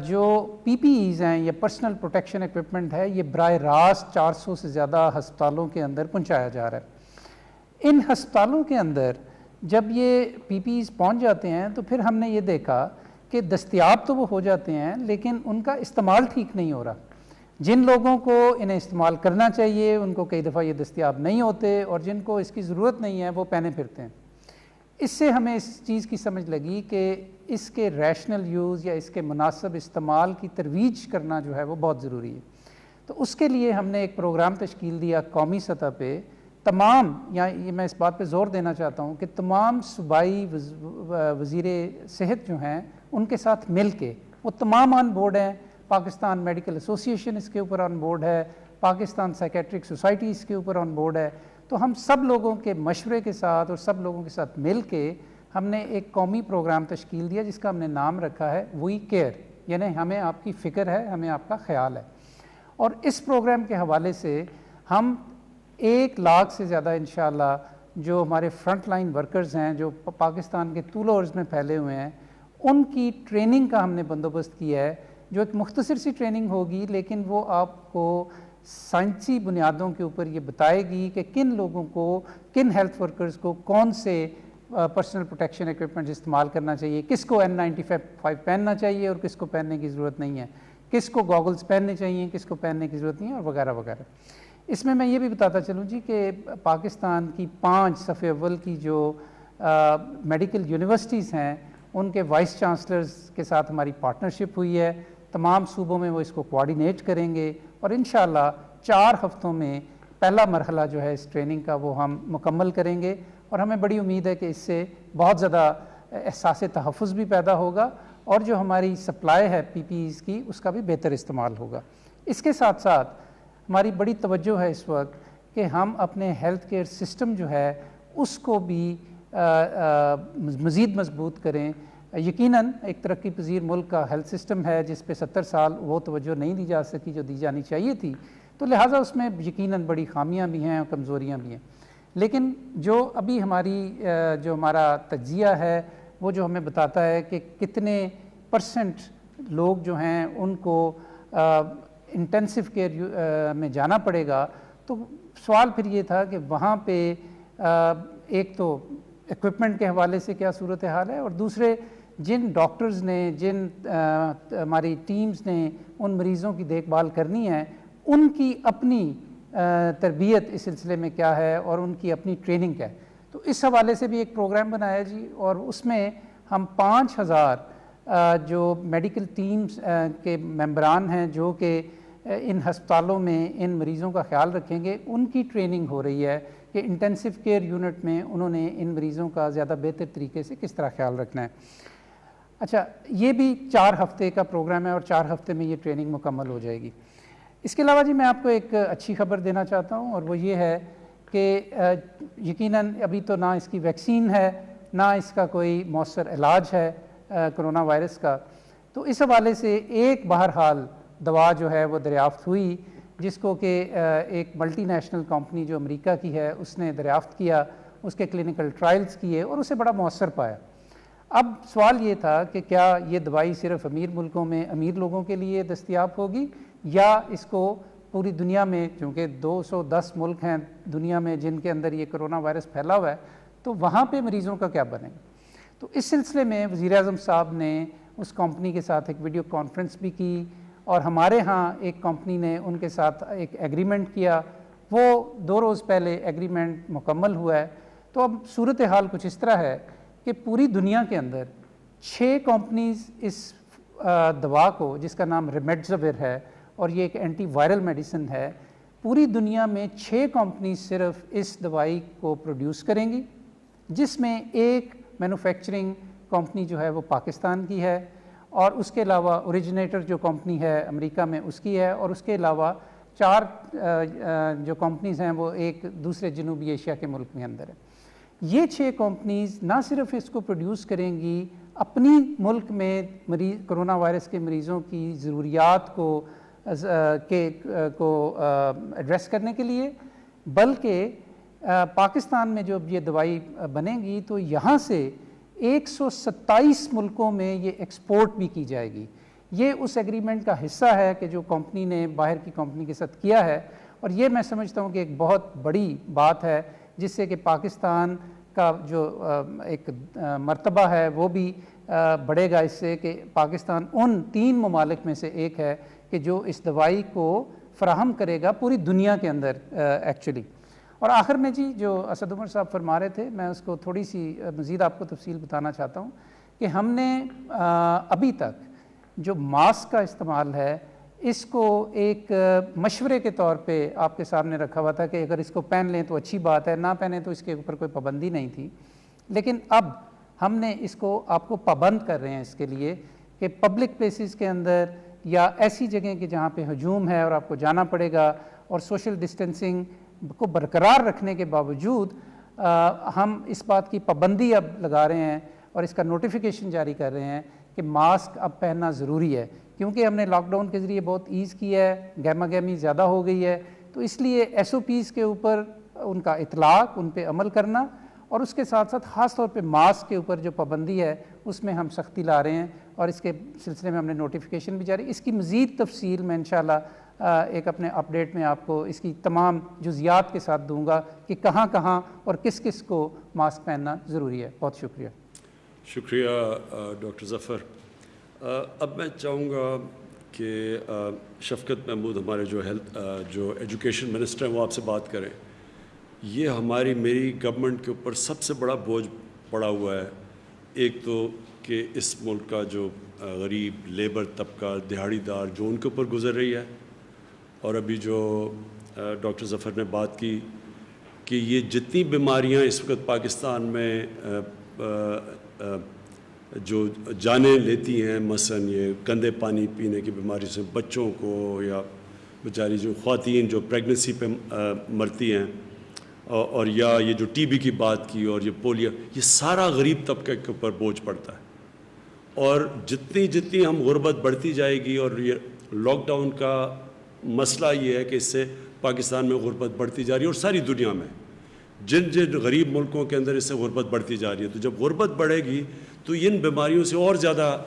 جو پی پی ایز ہیں یا پرسنل پروٹیکشن ایکوپمنٹ ہے، یہ براہ راست 400 سے زیادہ ہسپتالوں کے اندر پہنچایا جا رہا ہے۔ ان ہسپتالوں کے اندر جب یہ پی پی ایز پہنچ جاتے ہیں تو پھر ہم نے یہ دیکھا کہ دستیاب تو وہ ہو جاتے ہیں لیکن ان کا استعمال ٹھیک نہیں ہو رہا۔ جن لوگوں کو انہیں استعمال کرنا چاہیے ان کو کئی دفعہ یہ دستیاب نہیں ہوتے، اور جن کو اس کی ضرورت نہیں ہے وہ پہنے پھرتے ہیں۔ اس سے ہمیں اس چیز کی سمجھ لگی کہ اس کے ریشنل یوز یا اس کے مناسب استعمال کی ترویج کرنا جو ہے وہ بہت ضروری ہے۔ تو اس کے لیے ہم نے ایک پروگرام تشکیل دیا قومی سطح پہ تمام، یا یہ میں اس بات پہ زور دینا چاہتا ہوں کہ تمام صوبائی وزیر صحت جو ہیں ان کے ساتھ مل کے وہ تمام آن بورڈ ہیں. پاکستان میڈیکل ایسوسیشن اس کے اوپر آن بورڈ ہے, پاکستان سائیکیٹرک سوسائٹی اس کے اوپر آن بورڈ ہے. تو ہم سب لوگوں کے مشورے کے ساتھ اور سب لوگوں کے ساتھ مل کے ہم نے ایک قومی پروگرام تشکیل دیا جس کا ہم نے نام رکھا ہے وی کیئر, یعنی ہمیں آپ کی فکر ہے, ہمیں آپ کا خیال ہے. اور اس پروگرام کے حوالے سے ہم 1 لاکھ سے زیادہ انشاءاللہ جو ہمارے فرنٹ لائن ورکرز ہیں جو پاکستان کے طول و عرض میں پھیلے ہوئے ہیں ان کی ٹریننگ کا ہم نے بندوبست کیا ہے, جو ایک مختصر سی ٹریننگ ہوگی لیکن وہ آپ کو سائنسی بنیادوں کے اوپر یہ بتائے گی کہ کن لوگوں کو, کن ہیلتھ ورکرز کو کون سے پرسنل پروٹیکشن ایکوپمنٹ استعمال کرنا چاہیے, کس کو N95 پہننا چاہیے اور کس کو پہننے کی ضرورت نہیں ہے, کس کو گاگلز پہننے چاہیے, کس کو پہننے کی ضرورت نہیں ہے, اور وغیرہ وغیرہ. اس میں یہ بھی بتاتا چلوں جی کہ پاکستان کی 5 صف اول کی جو میڈیکل یونیورسٹیز ہیں ان کے وائس چانسلرز کے ساتھ ہماری پارٹنرشپ ہوئی ہے. تمام صوبوں میں وہ اس کو کوآرڈینیٹ کریں گے اور انشاءاللہ 4 ہفتوں میں پہلا مرحلہ جو ہے اس ٹریننگ کا وہ ہم مکمل کریں گے, اور ہمیں بڑی امید ہے کہ اس سے بہت زیادہ احساس تحفظ بھی پیدا ہوگا اور جو ہماری سپلائی ہے پی پی ایز کی اس کا بھی بہتر استعمال ہوگا. اس کے ساتھ ساتھ ہماری بڑی توجہ ہے اس وقت کہ ہم اپنے ہیلتھ کیئر سسٹم جو ہے اس کو بھی مزید مضبوط کریں. یقیناً ایک ترقی پذیر ملک کا ہیلتھ سسٹم ہے جس پہ 70 سال وہ توجہ نہیں دی جا سکی جو دی جانی چاہیے تھی, تو لہٰذا اس میں یقیناً بڑی خامیاں بھی ہیں اور کمزوریاں بھی ہیں. لیکن جو ابھی جو ہمارا تجزیہ ہے وہ جو ہمیں بتاتا ہے کہ کتنے % لوگ جو ہیں ان کو انٹینسیو کیئر میں جانا پڑے گا, تو سوال پھر یہ تھا کہ وہاں پہ ایک تو ایکوپمنٹ کے حوالے سے کیا صورتحال ہے, اور دوسرے جن ڈاکٹرز نے, جن ہماری ٹیمز نے ان مریضوں کی دیکھ بھال کرنی ہے ان کی اپنی تربیت اس سلسلے میں کیا ہے اور ان کی اپنی ٹریننگ کیا ہے. تو اس حوالے سے بھی ایک پروگرام بنایا جی, اور اس میں ہم 5000 جو میڈیکل ٹیمز کے ممبران ہیں جو کہ ان ہسپتالوں میں ان مریضوں کا خیال رکھیں گے, ان کی ٹریننگ ہو رہی ہے کہ انٹینسیو کیئر یونٹ میں انہوں نے ان مریضوں کا زیادہ بہتر طریقے سے کس طرح خیال رکھنا ہے. اچھا, یہ بھی 4 ہفتے کا پروگرام ہے اور 4 ہفتے میں یہ ٹریننگ مکمل ہو جائے گی. اس کے علاوہ جی میں آپ کو ایک اچھی خبر دینا چاہتا ہوں, اور وہ یہ ہے کہ یقیناً ابھی تو نہ اس کی ویکسین ہے نہ اس کا کوئی مؤثر علاج ہے کرونا وائرس کا, تو اس حوالے سے ایک بہرحال دوا جو ہے وہ دریافت ہوئی جس کو کہ ایک ملٹی نیشنل کمپنی جو امریکہ کی ہے اس نے دریافت کیا, اس کے کلینکل ٹرائلز کیے اور اسے بڑا مؤثر پایا. اب سوال یہ تھا کہ کیا یہ دوائی صرف امیر ملکوں میں امیر لوگوں کے لیے دستیاب ہوگی یا اس کو پوری دنیا میں, چونکہ 210 ملک ہیں دنیا میں جن کے اندر یہ کرونا وائرس پھیلا ہوا ہے, تو وہاں پہ مریضوں کا کیا بنے گا. تو اس سلسلے میں وزیر اعظم صاحب نے اس کمپنی کے ساتھ ایک ویڈیو کانفرنس بھی کی, اور ہمارے ہاں ایک کمپنی نے ان کے ساتھ ایک ایگریمنٹ کیا, وہ 2 روز پہلے ایگریمنٹ مکمل ہوا ہے. تو اب صورتحال کچھ اس طرح ہے کہ پوری دنیا کے اندر 6 کمپنیز اس دوا کو, جس کا نام ریمڈیسویر ہے اور یہ ایک اینٹی وائرل میڈیسن ہے, پوری دنیا میں 6 کمپنیز صرف اس دوائی کو پروڈیوس کریں گی, جس میں ایک مینوفیکچرنگ کمپنی جو ہے وہ پاکستان کی ہے, اور اس کے علاوہ اوریجنیٹر جو کمپنی ہے امریکہ میں اس کی ہے, اور اس کے علاوہ 4 جو کمپنیز ہیں وہ ایک دوسرے جنوبی ایشیا کے ملک میں اندر ہے. یہ 6 کمپنیز نہ صرف اس کو پروڈیوس کریں گی اپنی ملک میں کرونا وائرس کے مریضوں کی ضروریات کو ایڈریس کرنے کے لیے, بلکہ پاکستان میں جو یہ دوائی بنے گی تو یہاں سے 127 ملکوں میں یہ ایکسپورٹ بھی کی جائے گی. یہ اس ایگریمنٹ کا حصہ ہے کہ جو کمپنی نے باہر کی کمپنی کے ساتھ کیا ہے, اور یہ میں سمجھتا ہوں کہ ایک بہت بڑی بات ہے جس سے کہ پاکستان کا جو ایک مرتبہ ہے وہ بھی بڑھے گا, اس سے کہ پاکستان ان 3 ممالک میں سے ایک ہے کہ جو اس دوائی کو فراہم کرے گا پوری دنیا کے اندر ایکچولی. اور آخر میں جی جو اسد عمر صاحب فرما رہے تھے, میں اس کو تھوڑی سی مزید آپ کو تفصیل بتانا چاہتا ہوں کہ ہم نے ابھی تک جو ماسک کا استعمال ہے اس کو ایک مشورے کے طور پہ آپ کے سامنے رکھا ہوا تھا کہ اگر اس کو پہن لیں تو اچھی بات ہے، نہ پہنیں تو اس کے اوپر کوئی پابندی نہیں تھی. لیکن اب ہم نے اس کو آپ کو پابند کر رہے ہیں اس کے لیے کہ پبلک پلیسز کے اندر یا ایسی جگہیں کہ جہاں پہ ہجوم ہے اور آپ کو جانا پڑے گا، اور سوشل ڈسٹینسنگ کو برقرار رکھنے کے باوجود ہم اس بات کی پابندی اب لگا رہے ہیں اور اس کا نوٹیفیکیشن جاری کر رہے ہیں کہ ماسک اب پہننا ضروری ہے، کیونکہ ہم نے لاک ڈاؤن کے ذریعے بہت ایز کی ہے، گہما گہمی زیادہ ہو گئی ہے. تو اس لیے ایس او پیز کے اوپر ان کا اطلاق، ان پہ عمل کرنا، اور اس کے ساتھ ساتھ خاص طور پہ ماسک کے اوپر جو پابندی ہے اس میں ہم سختی لا رہے ہیں، اور اس کے سلسلے میں ہم نے نوٹیفیکیشن بھی جاری. اس کی مزید تفصیل میں انشاءاللہ ایک اپنے اپ ڈیٹ میں آپ کو اس کی تمام جزیات کے ساتھ دوں گا کہ کہاں کہاں اور کس کس کو ماسک پہننا ضروری ہے. بہت شکریہ. شکریہ ڈاکٹر ظفر. اب میں چاہوں گا کہ شفقت محمود ہمارے جو ایجوکیشن منسٹر ہیں وہ آپ سے بات کریں. یہ میری گورنمنٹ کے اوپر سب سے بڑا بوجھ پڑا ہوا ہے. ایک تو کہ اس ملک کا جو غریب لیبر طبقہ، دہاڑی دار، جو ان کے اوپر گزر رہی ہے، اور ابھی جو ڈاکٹر ظفر نے بات کی کہ یہ جتنی بیماریاں اس وقت پاکستان میں جو جانیں لیتی ہیں، مثلاً یہ گندے پانی پینے کی بیماری سے بچوں کو، یا بیچاری جو خواتین جو پریگننسی پہ مرتی ہیں، اور یا یہ جو ٹی بی کی بات کی، اور یہ پولیو، یہ سارا غریب طبقے کے اوپر بوجھ پڑتا ہے. اور جتنی ہم غربت بڑھتی جائے گی، اور یہ لاک ڈاؤن کا مسئلہ یہ ہے کہ اس سے پاکستان میں غربت بڑھتی جا رہی ہے، اور ساری دنیا میں جن غریب ملکوں کے اندر اس سے غربت بڑھتی جا رہی ہے. تو جب غربت بڑھے گی تو ان بیماریوں سے اور زیادہ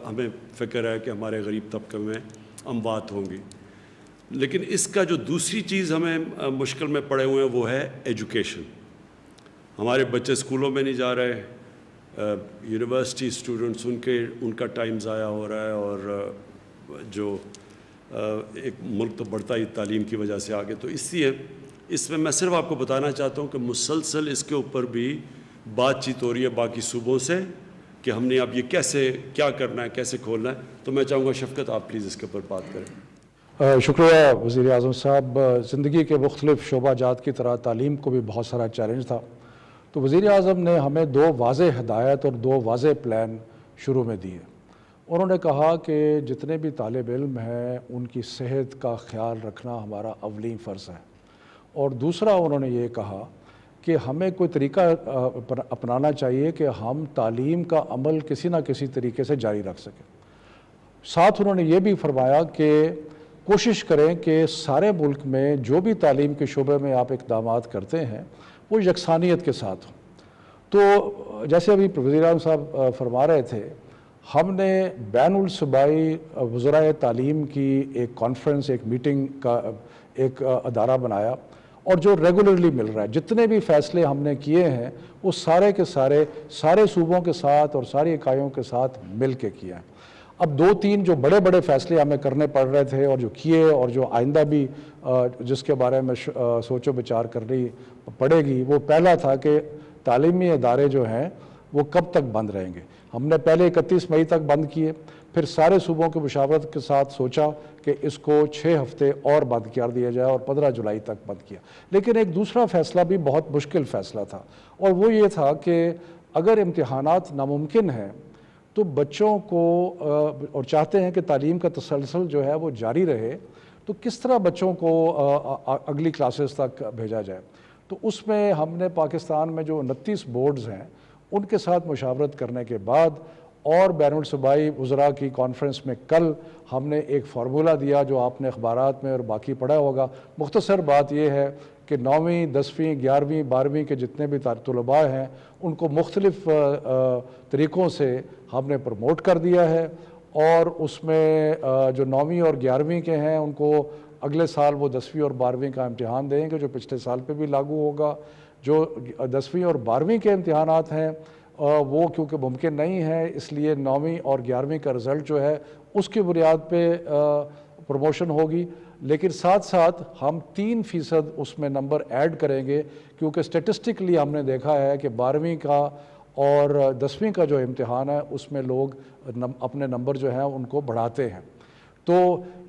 ہمیں فکر ہے کہ ہمارے غریب طبقے میں اموات ہوں گی. لیکن اس کا جو دوسری چیز ہمیں مشکل میں پڑے ہوئے ہیں وہ ہے ایجوکیشن. ہمارے بچے اسکولوں میں نہیں جا رہے، یونیورسٹی اسٹوڈنٹس ان کا ٹائم ضائع ہو رہا ہے، اور جو ایک ملک تو بڑھتا ہی تعلیم کی وجہ سے آگے. تو اس میں صرف آپ کو بتانا چاہتا ہوں کہ مسلسل اس کے اوپر بھی بات چیت ہو رہی ہے باقی صوبوں سے کہ ہم نے اب یہ کیا کرنا ہے، کیسے کھولنا ہے. تو میں چاہوں گا شفقت آپ پلیز اس کے اوپر بات کریں. شکریہ وزیر اعظم صاحب. زندگی کے مختلف شعبہ جات کی طرح تعلیم کو بھی بہت سارا چیلنج تھا. تو وزیر اعظم نے ہمیں 2 واضح ہدایت اور 2 واضح پلان شروع میں دیے. انہوں نے کہا کہ جتنے بھی طالب علم ہیں ان کی صحت کا خیال رکھنا ہمارا اولین فرض ہے. اور دوسرا انہوں نے یہ کہا کہ ہمیں کوئی طریقہ اپنانا چاہیے کہ ہم تعلیم کا عمل کسی نہ کسی طریقے سے جاری رکھ سکیں. ساتھ انہوں نے یہ بھی فرمایا کہ کوشش کریں کہ سارے ملک میں جو بھی تعلیم کے شعبے میں آپ اقدامات کرتے ہیں وہ یکسانیت کے ساتھ ہوں. تو جیسے ابھی وزیر اعظم صاحب فرما رہے تھے، ہم نے بین الصوبائی وزرائے تعلیم کی ایک کانفرنس، ایک میٹنگ کا ایک ادارہ بنایا، اور جو ریگولرلی مل رہا ہے. جتنے بھی فیصلے ہم نے کیے ہیں وہ سارے کے سارے صوبوں کے ساتھ اور ساری اکائیوں کے ساتھ مل کے کیا ہے. اب 2-3 جو بڑے فیصلے ہمیں کرنے پڑ رہے تھے اور جو کیے، اور جو آئندہ بھی جس کے بارے میں سوچ و بچار کرنی پڑے گی، وہ پہلا تھا کہ تعلیمی ادارے جو ہیں وہ کب تک بند رہیں گے. ہم نے پہلے 31 مئی تک بند کیے، پھر سارے صوبوں کی مشاورت کے ساتھ سوچا کہ اس کو 6 ہفتے اور بند کر دیا جائے، اور 15 جولائی تک بند کیا. لیکن ایک دوسرا فیصلہ بھی بہت مشکل فیصلہ تھا، اور وہ یہ تھا کہ اگر امتحانات ناممکن ہیں تو بچوں کو اور چاہتے ہیں کہ تعلیم کا تسلسل جو ہے وہ جاری رہے، تو کس طرح بچوں کو اگلی کلاسز تک بھیجا جائے. تو اس میں ہم نے پاکستان میں جو 29 بورڈز ہیں ان کے ساتھ مشاورت کرنے کے بعد، اور بین الصوبائی وزراء کی کانفرنس میں کل ہم نے ایک فارمولہ دیا جو آپ نے اخبارات میں اور باقی پڑھا ہوگا. مختصر بات یہ ہے کہ 9ویں 10ویں 11ویں 12ویں کے جتنے بھی طلباء ہیں ان کو مختلف طریقوں سے ہم نے پروموٹ کر دیا ہے، اور اس میں جو 9ویں اور 11ویں کے ہیں ان کو اگلے سال وہ 10ویں اور 12ویں کا امتحان دیں گے، جو پچھلے سال پہ بھی لاگو ہوگا. جو 10ویں اور 12ویں کے امتحانات ہیں وہ کیونکہ ممکن نہیں ہے، اس لیے 9ویں اور 11ویں کا رزلٹ جو ہے اس کی بنیاد پہ پروموشن ہوگی. لیکن ساتھ ساتھ ہم 3% اس میں نمبر ایڈ کریں گے، کیونکہ اسٹیٹسٹکلی ہم نے دیکھا ہے کہ 12ویں کا اور 10ویں کا جو امتحان ہے اس میں لوگ اپنے نمبر جو ہیں ان کو بڑھاتے ہیں. تو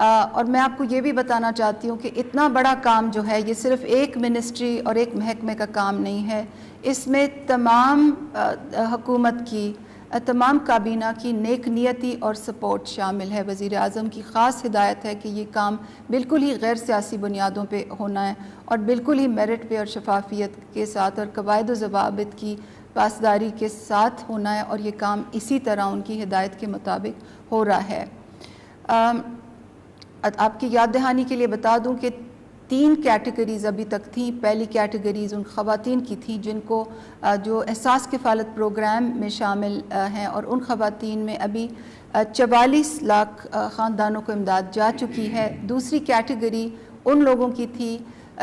اور میں آپ کو یہ بھی بتانا چاہتی ہوں کہ اتنا بڑا کام جو ہے یہ صرف ایک منسٹری اور ایک محکمے کا کام نہیں ہے، اس میں تمام حکومت کی، تمام کابینہ کی نیک نیتی اور سپورٹ شامل ہے۔ وزیر اعظم کی خاص ہدایت ہے کہ یہ کام بالکل ہی غیر سیاسی بنیادوں پہ ہونا ہے اور بالکل ہی میرٹ پہ اور شفافیت کے ساتھ اور قواعد و ضوابط کی پاسداری کے ساتھ ہونا ہے، اور یہ کام اسی طرح ان کی ہدایت کے مطابق ہو رہا ہے۔ آپ کی یاد دہانی کے لیے بتا دوں کہ 3 کیٹیگریز ابھی تک تھیں۔ پہلی کیٹیگریز ان خواتین کی تھیں جن کو جو احساس کفالت پروگرام میں شامل ہیں، اور ان خواتین میں ابھی 44 لاکھ خاندانوں کو امداد جا چکی ہے۔ دوسری کیٹیگری ان لوگوں کی تھی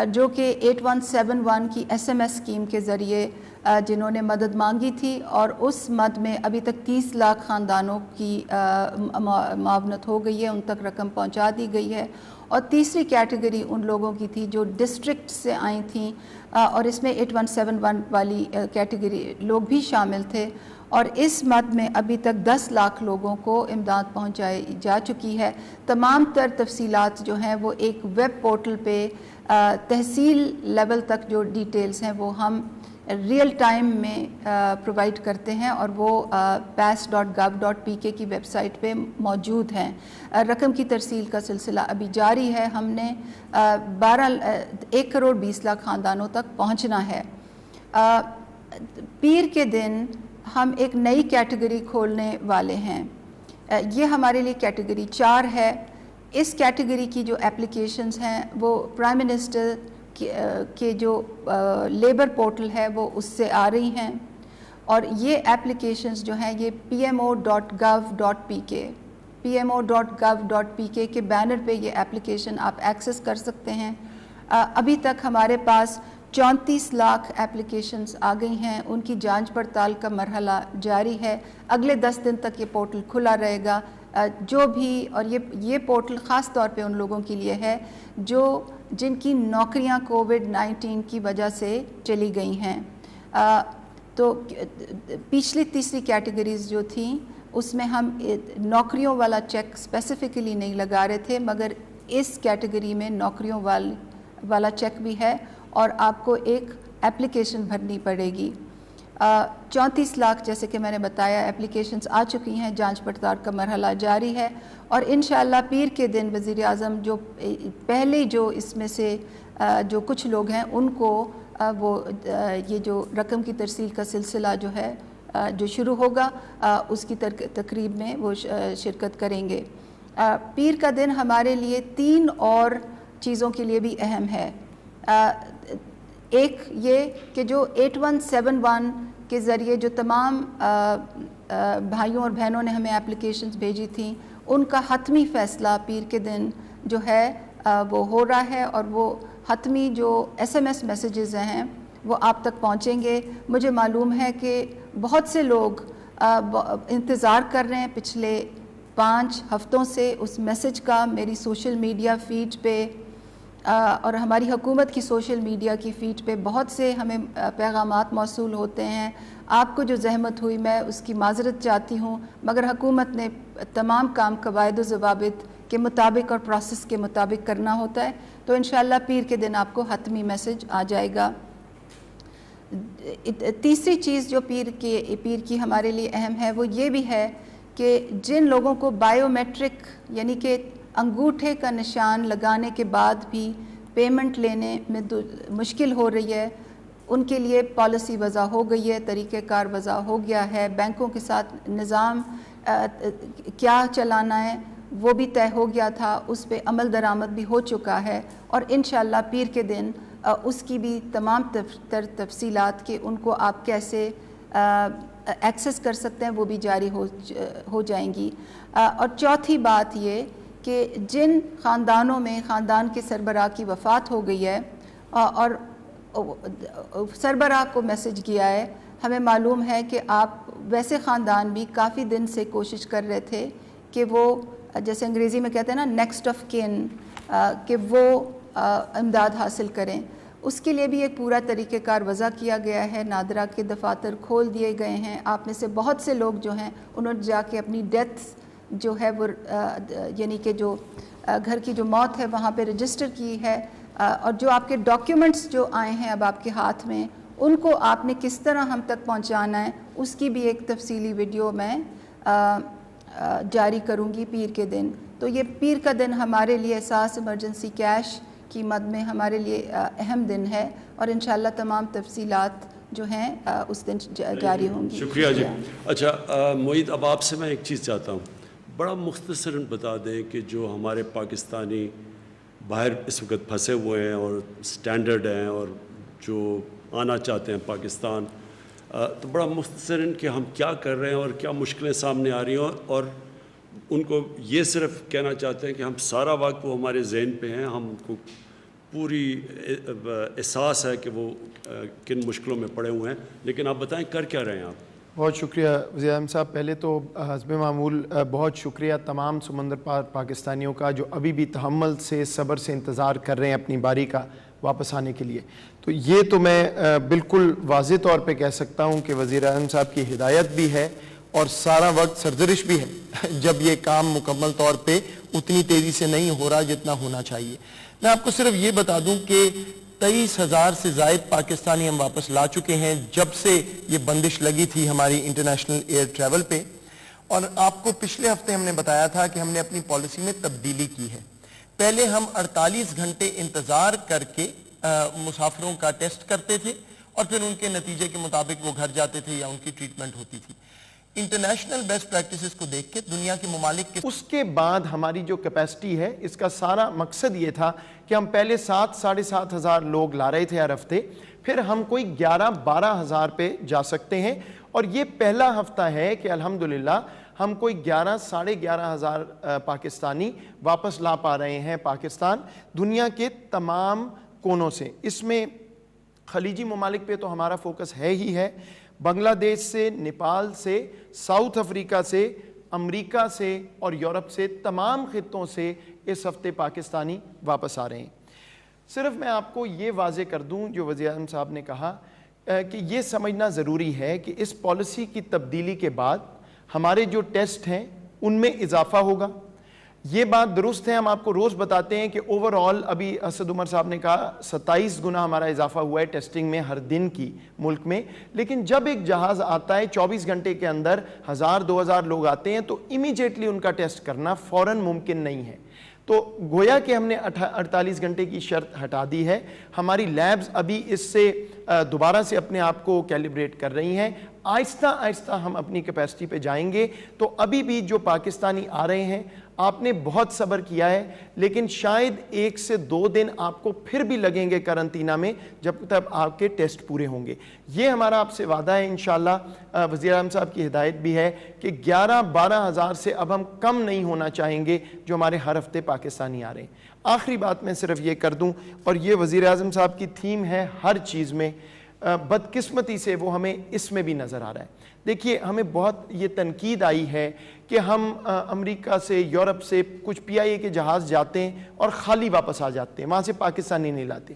جو کہ 8171 کی SMS اسکیم کے ذریعے جنہوں نے مدد مانگی تھی، اور اس مد میں ابھی تک 30 لاکھ خاندانوں کی معاونت ہو گئی ہے، ان تک رقم پہنچا دی گئی ہے۔ اور تیسری کیٹیگری ان لوگوں کی تھی جو ڈسٹرکٹ سے آئی تھیں، اور اس میں 8171 والی کیٹیگری لوگ بھی شامل تھے، اور اس مد میں ابھی تک 10 لاکھ لوگوں کو امداد پہنچائی جا چکی ہے۔ تمام تر تفصیلات جو ہیں وہ ایک ویب پورٹل پہ تحصیل لیول تک جو ڈیٹیلز ہیں وہ ہم ریئل ٹائم میں پرووائڈ کرتے ہیں، اور وہ pass.gov.pk کی ویب سائٹ پہ موجود ہیں۔ رقم کی ترسیل کا سلسلہ ابھی جاری ہے، ہم نے 1 کروڑ 20 لاکھ خاندانوں تک پہنچنا ہے۔ پیر کے دن ہم ایک نئی کیٹیگری کھولنے والے ہیں، یہ ہمارے لیے کیٹیگری 4 ہے۔ اس کیٹیگری کی جو اپلیکیشنز ہیں وہ پرائم منسٹر کے جو لیبر پورٹل ہے وہ اس سے آ رہی ہیں، اور یہ اپلیکیشنز جو ہیں یہ pmo.gov.pk کے بینر پہ یہ اپلیکیشن آپ ایکسس کر سکتے ہیں۔ ابھی تک ہمارے پاس 34 لاکھ اپلیکیشنز آ گئی ہیں، ان کی جانچ پڑتال کا مرحلہ جاری ہے۔ اگلے 10 دن تک یہ پورٹل کھلا رہے گا۔ جو بھی، اور یہ پورٹل خاص طور پہ ان لوگوں کے لیے ہے جن کی نوکریاں کووڈ-19 کی وجہ سے چلی گئی ہیں۔ تو پچھلی تیسری کیٹیگریز جو تھیں اس میں ہم نوکریوں والا چیک اسپیسیفکلی نہیں لگا رہے تھے، مگر اس کیٹیگری میں نوکریوں والا چیک بھی ہے، اور آپ کو ایک اپلیکیشن بھرنی پڑے گی۔ 34 لاکھ جیسے کہ میں نے بتایا اپلیکیشنز آ چکی ہیں، جانچ پڑتال کا مرحلہ جاری ہے، اور انشاءاللہ پیر کے دن وزیر اعظم جو پہلے جو اس میں سے جو کچھ لوگ ہیں ان کو وہ یہ جو رقم کی ترسیل کا سلسلہ جو ہے جو شروع ہوگا اس کی تقریب میں وہ شرکت کریں گے۔ پیر کا دن ہمارے لیے 3 اور چیزوں کے لیے بھی اہم ہے۔ ایک یہ کہ جو 8171 کے ذریعے جو تمام بھائیوں اور بہنوں نے ہمیں اپلیکیشنز بھیجی تھیں ان کا حتمی فیصلہ پیر کے دن جو ہے وہ ہو رہا ہے، اور وہ حتمی جو SMS میسیجز ہیں وہ آپ تک پہنچیں گے۔ مجھے معلوم ہے کہ بہت سے لوگ انتظار کر رہے ہیں پچھلے 5 ہفتوں سے اس میسیج کا۔ میری سوشل میڈیا فیڈ پہ اور ہماری حکومت کی سوشل میڈیا کی فیڈ پہ بہت سے ہمیں پیغامات موصول ہوتے ہیں۔ آپ کو جو زحمت ہوئی میں اس کی معذرت چاہتی ہوں، مگر حکومت نے تمام کام قواعد و ضوابط کے مطابق اور پروسیس کے مطابق کرنا ہوتا ہے، تو انشاءاللہ پیر کے دن آپ کو حتمی میسیج آ جائے گا۔ تیسری چیز جو پیر کی ہمارے لیے اہم ہے وہ یہ بھی ہے کہ جن لوگوں کو بائیو میٹرک یعنی کہ انگوٹھے کا نشان لگانے کے بعد بھی پیمنٹ لینے میں مشکل ہو رہی ہے، ان کے لیے پالیسی وضع ہو گئی ہے، طریقہ کار وضع ہو گیا ہے، بینکوں کے ساتھ نظام کیا چلانا ہے وہ بھی طے ہو گیا تھا، اس پہ عمل درآمد بھی ہو چکا ہے، اور انشاءاللہ پیر کے دن اس کی بھی تمام تفصیلات کہ ان کو آپ کیسے ایکسس کر سکتے ہیں وہ بھی جاری ہو جائیں گی۔ اور چوتھی بات یہ کہ جن خاندانوں میں خاندان کے سربراہ کی وفات ہو گئی ہے اور سربراہ کو میسج کیا ہے، ہمیں معلوم ہے کہ آپ ویسے خاندان بھی کافی دن سے کوشش کر رہے تھے کہ وہ جیسے انگریزی میں کہتے ہیں نا نیکسٹ آف کن، کہ وہ امداد حاصل کریں، اس کے لیے بھی ایک پورا طریقہ کار وضع کیا گیا ہے۔ نادرہ کے دفاتر کھول دیے گئے ہیں۔ آپ میں سے بہت سے لوگ جو ہیں انہوں نے جا کے اپنی ڈیتھ جو ہے وہ یعنی کہ جو گھر کی جو موت ہے وہاں پہ رجسٹر کی ہے، اور جو آپ کے ڈاکیومنٹس جو آئے ہیں اب آپ کے ہاتھ میں، ان کو آپ نے کس طرح ہم تک پہنچانا ہے، اس کی بھی ایک تفصیلی ویڈیو میں جاری کروں گی پیر کے دن۔ تو یہ پیر کا دن ہمارے لیے احساس ایمرجنسی کیش کی مد میں ہمارے لیے اہم دن ہے، اور انشاءاللہ تمام تفصیلات جو ہیں اس دن جاری ہوں گی۔ شکریہ جی۔ اچھا معید، اب آپ سے میں ایک چیز چاہتا ہوں، بڑا مختصراً بتا دیں کہ جو ہمارے پاکستانی باہر اس وقت پھنسے ہوئے ہیں اور سٹینڈرڈ ہیں اور جو آنا چاہتے ہیں پاکستان، تو بڑا مختصراً کہ ہم کیا کر رہے ہیں اور کیا مشکلیں سامنے آ رہی ہیں، اور ان کو یہ صرف کہنا چاہتے ہیں کہ ہم سارا وقت وہ ہمارے ذہن پہ ہیں، ہم کو پوری احساس ہے کہ وہ کن مشکلوں میں پڑے ہوئے ہیں، لیکن آپ بتائیں کر کیا رہے ہیں آپ؟ بہت شکریہ وزیر اعظم صاحب۔ پہلے تو حسب معمول بہت شکریہ تمام سمندر پار پاکستانیوں کا جو ابھی بھی تحمل سے صبر سے انتظار کر رہے ہیں اپنی باری کا واپس آنے کے لیے۔ تو یہ تو میں بالکل واضح طور پہ کہہ سکتا ہوں کہ وزیر اعظم صاحب کی ہدایت بھی ہے اور سارا وقت سرزرش بھی ہے جب یہ کام مکمل طور پہ اتنی تیزی سے نہیں ہو رہا جتنا ہونا چاہیے۔ میں آپ کو صرف یہ بتا دوں کہ 23,000 سے زائد پاکستانی ہم واپس لا چکے ہیں جب سے یہ بندش لگی تھی ہماری انٹرنیشنل ایئر ٹریول پہ، اور آپ کو پچھلے ہفتے ہم نے بتایا تھا کہ ہم نے اپنی پالیسی میں تبدیلی کی ہے۔ پہلے ہم 48 گھنٹے انتظار کر کے مسافروں کا ٹیسٹ کرتے تھے اور پھر ان کے نتیجے کے مطابق وہ گھر جاتے تھے یا ان کی ٹریٹمنٹ ہوتی تھی۔ انٹرنیشنل بیسٹ پریکٹسز کو دیکھ کے دنیا کے ممالک کے اس کے بعد ہماری جو کیپیسٹی ہے، اس کا سارا مقصد یہ تھا کہ ہم پہلے 7-7,500 ہزار لوگ لا رہے تھے ہر ہفتے، پھر ہم کوئی 11-12 ہزار پہ جا سکتے ہیں، اور یہ پہلا ہفتہ ہے کہ الحمدللہ ہم کوئی 11-11.5 ہزار پاکستانی واپس لا پا رہے ہیں پاکستان دنیا کے تمام کونوں سے۔ اس میں خلیجی ممالک پہ تو ہمارا فوکس ہے ہی ہے، بنگلہ دیش سے، نیپال سے، ساؤتھ افریقہ سے، امریکہ سے اور یورپ سے، تمام خطوں سے اس ہفتے پاکستانی واپس آ رہے ہیں۔ صرف میں آپ کو یہ واضح کر دوں جو وزیر اعظم صاحب نے کہا کہ یہ سمجھنا ضروری ہے کہ اس پالیسی کی تبدیلی کے بعد ہمارے جو ٹیسٹ ہیں ان میں اضافہ ہوگا۔ یہ بات درست ہے، ہم آپ کو روز بتاتے ہیں کہ اوورآل ابھی اسد عمر صاحب نے کہا 27 گنا ہمارا اضافہ ہوا ہے ٹیسٹنگ میں ہر دن کی ملک میں، لیکن جب ایک جہاز آتا ہے 24 گھنٹے کے اندر 1000-2000 لوگ آتے ہیں تو امیجیٹلی ان کا ٹیسٹ کرنا فوراً ممکن نہیں ہے۔ تو گویا کہ ہم نے 48 گھنٹے کی شرط ہٹا دی ہے۔ ہماری لیبز ابھی اس سے دوبارہ سے اپنے آپ کو کیلیبریٹ کر رہی ہیں، آہستہ آہستہ ہم اپنی کیپیسٹی پہ جائیں گے۔ تو ابھی بھی جو پاکستانی آ رہے ہیں، آپ نے بہت صبر کیا ہے، لیکن شاید 1 سے 2 دن آپ کو پھر بھی لگیں گے قرنطینہ میں جب تک آپ کے ٹیسٹ پورے ہوں گے۔ یہ ہمارا آپ سے وعدہ ہے انشاءاللہ۔ وزیر اعظم صاحب کی ہدایت بھی ہے کہ 11-12 ہزار سے اب ہم کم نہیں ہونا چاہیں گے جو ہمارے ہر ہفتے پاکستانی آ رہے ہیں۔ آخری بات میں صرف یہ کر دوں، اور یہ وزیر اعظم صاحب کی تھیم ہے ہر چیز میں، بدقسمتی سے وہ ہمیں اس میں بھی نظر آ رہا ہے۔ دیکھیے، ہمیں بہت یہ تنقید آئی ہے کہ ہم امریکہ سے، یورپ سے کچھ PIA کے جہاز جاتے ہیں اور خالی واپس آ جاتے ہیں، وہاں سے پاکستانی نہیں لاتے۔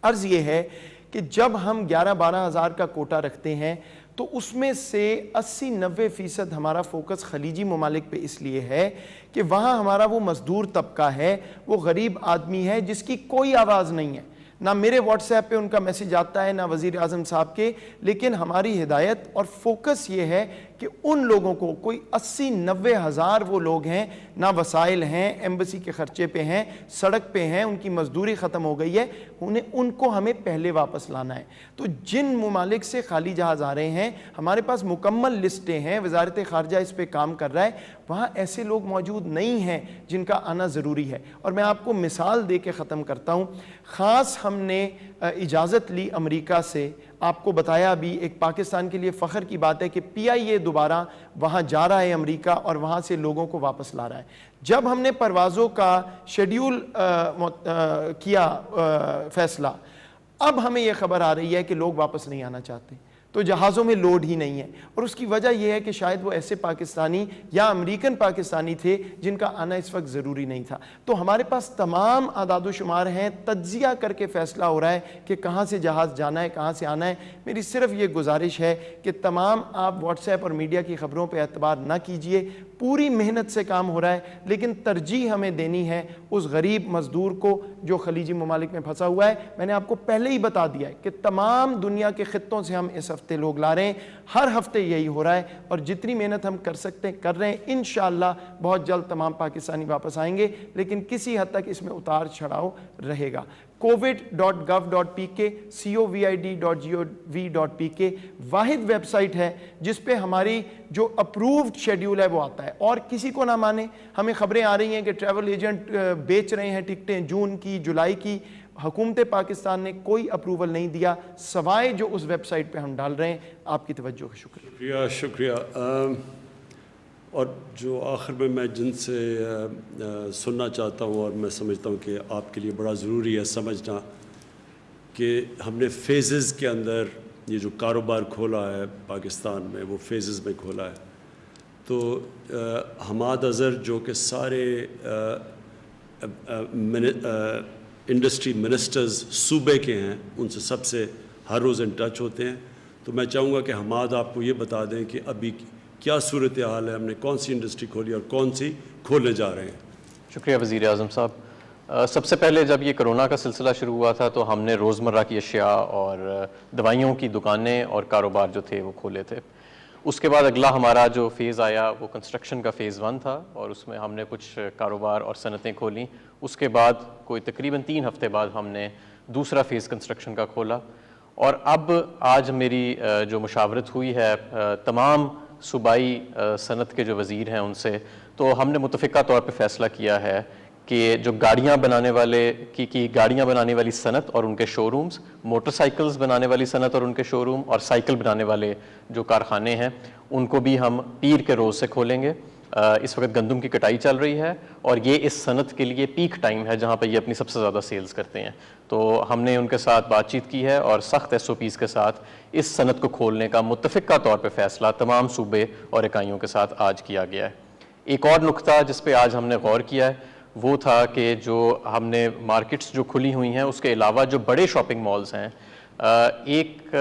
عرض یہ ہے کہ جب ہم 11-12 ہزار کا کوٹا رکھتے ہیں تو اس میں سے 80-90% ہمارا فوکس خلیجی ممالک پہ اس لیے ہے کہ وہاں ہمارا وہ مزدور طبقہ ہے، وہ غریب آدمی ہے جس کی کوئی آواز نہیں ہے، نہ میرے واٹس ایپ پہ ان کا میسیج آتا ہے، نہ وزیر اعظم صاحب کے، لیکن ہماری ہدایت اور فوکس یہ ہے کہ ان لوگوں کو، کوئی 80-90 ہزار وہ لوگ ہیں، نہ وسائل ہیں، ایمبیسی کے خرچے پہ ہیں، سڑک پہ ہیں، ان کی مزدوری ختم ہو گئی ہے، ان کو ہمیں پہلے واپس لانا ہے۔ تو جن ممالک سے خالی جہاز آ رہے ہیں، ہمارے پاس مکمل لسٹیں ہیں، وزارت خارجہ اس پہ کام کر رہا ہے، وہاں ایسے لوگ موجود نہیں ہیں جن کا آنا ضروری ہے۔ اور میں آپ کو مثال دے کے ختم کرتا ہوں۔ خاص ہم نے اجازت لی امریکہ سے، آپ کو بتایا بھی، ایک پاکستان کے لیے فخر کی بات ہے کہ PIA دوبارہ وہاں جا رہا ہے امریکہ اور وہاں سے لوگوں کو واپس لا رہا ہے۔ جب ہم نے پروازوں کا شیڈیول کیا فیصلہ، اب ہمیں یہ خبر آ رہی ہے کہ لوگ واپس نہیں آنا چاہتے۔ تو جہازوں میں لوڈ ہی نہیں ہے، اور اس کی وجہ یہ ہے کہ شاید وہ ایسے پاکستانی یا امریکن پاکستانی تھے جن کا آنا اس وقت ضروری نہیں تھا۔ تو ہمارے پاس تمام اعداد و شمار ہیں، تجزیہ کر کے فیصلہ ہو رہا ہے کہ کہاں سے جہاز جانا ہے، کہاں سے آنا ہے۔ میری صرف یہ گزارش ہے کہ تمام آپ واٹس ایپ اور میڈیا کی خبروں پہ اعتبار نہ کیجئے، پوری محنت سے کام ہو رہا ہے، لیکن ترجیح ہمیں دینی ہے اس غریب مزدور کو جو خلیجی ممالک میں پھنسا ہوا ہے۔ میں نے آپ کو پہلے ہی بتا دیا ہے کہ تمام دنیا کے خطوں سے ہم اس ہفتے لوگ لا رہے ہیں، ہر ہفتے یہی ہو رہا ہے، اور جتنی محنت ہم کر سکتے ہیں کر رہے ہیں۔ انشاءاللہ بہت جلد تمام پاکستانی واپس آئیں گے، لیکن کسی حد تک اس میں اتار چڑھاؤ رہے گا۔ covid.gov.pk covid.gov.pk واحد ویب سائٹ ہے جس پہ ہماری جو اپرووڈ شیڈیول ہے وہ آتا ہے، اور کسی کو نہ مانے، ہمیں خبریں آ رہی ہیں کہ ٹریول ایجنٹ بیچ رہے ہیں ٹکٹیں جون کی، جولائی کی۔ حکومت پاکستان نے کوئی اپروول نہیں دیا سوائے جو اس ویب سائٹ پہ ہم ڈال رہے ہیں۔ آپ کی توجہ کا شکریہ۔ شکریہ۔ اور جو آخر میں جن سے سننا چاہتا ہوں، اور میں سمجھتا ہوں کہ آپ کے لیے بڑا ضروری ہے سمجھنا، کہ ہم نے فیزز کے اندر یہ جو کاروبار کھولا ہے پاکستان میں، وہ فیزز میں کھولا ہے۔ تو حماد اظہر جو کہ سارے انڈسٹری منسٹرز صوبے کے ہیں، ان سے سب سے ہر روز ان ٹچ ہوتے ہیں۔ تو میں چاہوں گا کہ حماد آپ کو یہ بتا دیں کہ ابھی کیا صورتحال ہے، ہم نے کون سی انڈسٹری کھولی اور کون سی کھولنے جا رہے ہیں۔ شکریہ وزیر اعظم صاحب۔ سب سے پہلے جب یہ کرونا کا سلسلہ شروع ہوا تھا تو ہم نے روزمرہ کی اشیاء اور دوائیوں کی دکانیں اور کاروبار جو تھے وہ کھولے تھے۔ اس کے بعد اگلا ہمارا جو فیز آیا وہ کنسٹرکشن کا فیز 1 تھا، اور اس میں ہم نے کچھ کاروبار اور صنعتیں کھولیں۔ اس کے بعد کوئی تقریباً 3 ہفتے بعد ہم نے دوسرا فیز کنسٹرکشن کا کھولا، اور اب آج میری جو مشاورت ہوئی ہے تمام صوبائی صنعت کے جو وزیر ہیں ان سے، تو ہم نے متفقہ طور پہ فیصلہ کیا ہے کہ جو گاڑیاں بنانے والے کی گاڑیاں بنانے والی صنعت اور ان کے شو رومز، موٹر سائیکلز بنانے والی صنعت اور ان کے شو روم، اور سائیکل بنانے والے جو کارخانے ہیں ان کو بھی ہم پیر کے روز سے کھولیں گے۔ اس وقت گندم کی کٹائی چل رہی ہے، اور یہ اس صنعت کے لیے پیک ٹائم ہے جہاں پہ یہ اپنی سب سے زیادہ سیلز کرتے ہیں۔ تو ہم نے ان کے ساتھ بات چیت کی ہے، اور سخت SOPs کے ساتھ اس صنعت کو کھولنے کا متفقہ طور پہ فیصلہ تمام صوبے اور اکائیوں کے ساتھ آج کیا گیا ہے۔ ایک اور نقطہ جس پہ آج ہم نے غور کیا ہے وہ تھا کہ جو ہم نے مارکیٹس جو کھلی ہوئی ہیں اس کے علاوہ جو بڑے شاپنگ مالز ہیں، ایک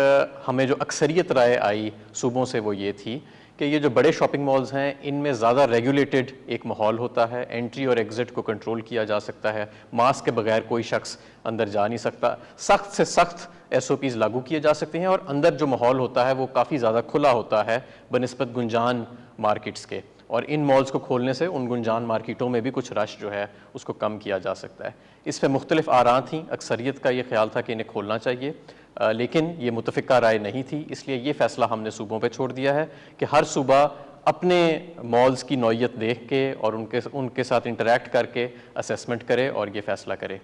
ہمیں جو اکثریت رائے آئی صوبوں سے وہ یہ تھی کہ یہ جو بڑے شاپنگ مالز ہیں ان میں زیادہ ریگولیٹڈ ایک ماحول ہوتا ہے، انٹری اور ایگزٹ کو کنٹرول کیا جا سکتا ہے، ماسک کے بغیر کوئی شخص اندر جا نہیں سکتا، سخت سے سخت SOPs لاگو کیے جا سکتے ہیں، اور اندر جو ماحول ہوتا ہے وہ کافی زیادہ کھلا ہوتا ہے بنسبت گنجان مارکیٹس کے، اور ان مالز کو کھولنے سے ان گنجان مارکیٹوں میں بھی کچھ رش جو ہے اس کو کم کیا جا سکتا ہے۔ اس پہ مختلف آراء تھیں، اکثریت کا یہ خیال تھا کہ انہیں کھولنا چاہیے، لیکن یہ متفقہ رائے نہیں تھی، اس لیے یہ فیصلہ ہم نے صوبوں پہ چھوڑ دیا ہے کہ ہر صوبہ اپنے مالز کی نوعیت دیکھ کے اور ان کے ساتھ انٹریکٹ کر کے اسیسمنٹ کرے اور یہ فیصلہ کرے۔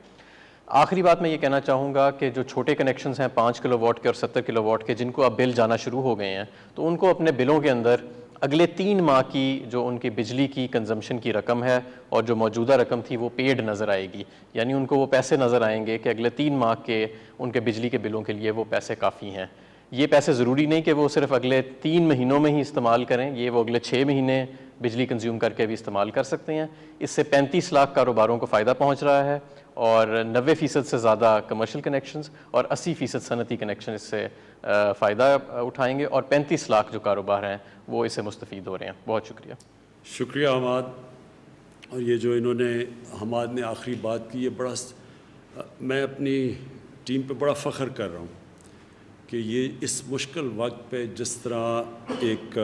آخری بات میں یہ کہنا چاہوں گا کہ جو چھوٹے کنیکشنز ہیں 5 کلو واٹ کے اور 70 کلو واٹ کے، جن کو اب بل جانا شروع ہو گئے ہیں، تو ان کو اپنے بلوں کے اندر اگلے 3 ماہ کی جو ان کی بجلی کی کنزمپشن کی رقم ہے اور جو موجودہ رقم تھی وہ پیڈ نظر آئے گی، یعنی ان کو وہ پیسے نظر آئیں گے کہ اگلے 3 ماہ کے ان کے بجلی کے بلوں کے لیے وہ پیسے کافی ہیں۔ یہ پیسے ضروری نہیں کہ وہ صرف اگلے 3 مہینوں میں ہی استعمال کریں، یہ وہ اگلے 6 مہینے بجلی کنزیوم کر کے بھی استعمال کر سکتے ہیں۔ اس سے 35 لاکھ کاروباروں کو فائدہ پہنچ رہا ہے، اور 90% سے زیادہ کمرشل کنیکشنز اور 80% صنعتی کنیکشن اس سے فائدہ اٹھائیں گے، اور 35 لاکھ جو کاروبار ہیں وہ اس سے مستفید ہو رہے ہیں۔ بہت شکریہ۔ شکریہ حماد۔ اور یہ جو انہوں نے حماد نے آخری بات کی، یہ بڑا میں اپنی ٹیم پہ بڑا فخر کر رہا ہوں کہ یہ اس مشکل وقت پہ جس طرح ایک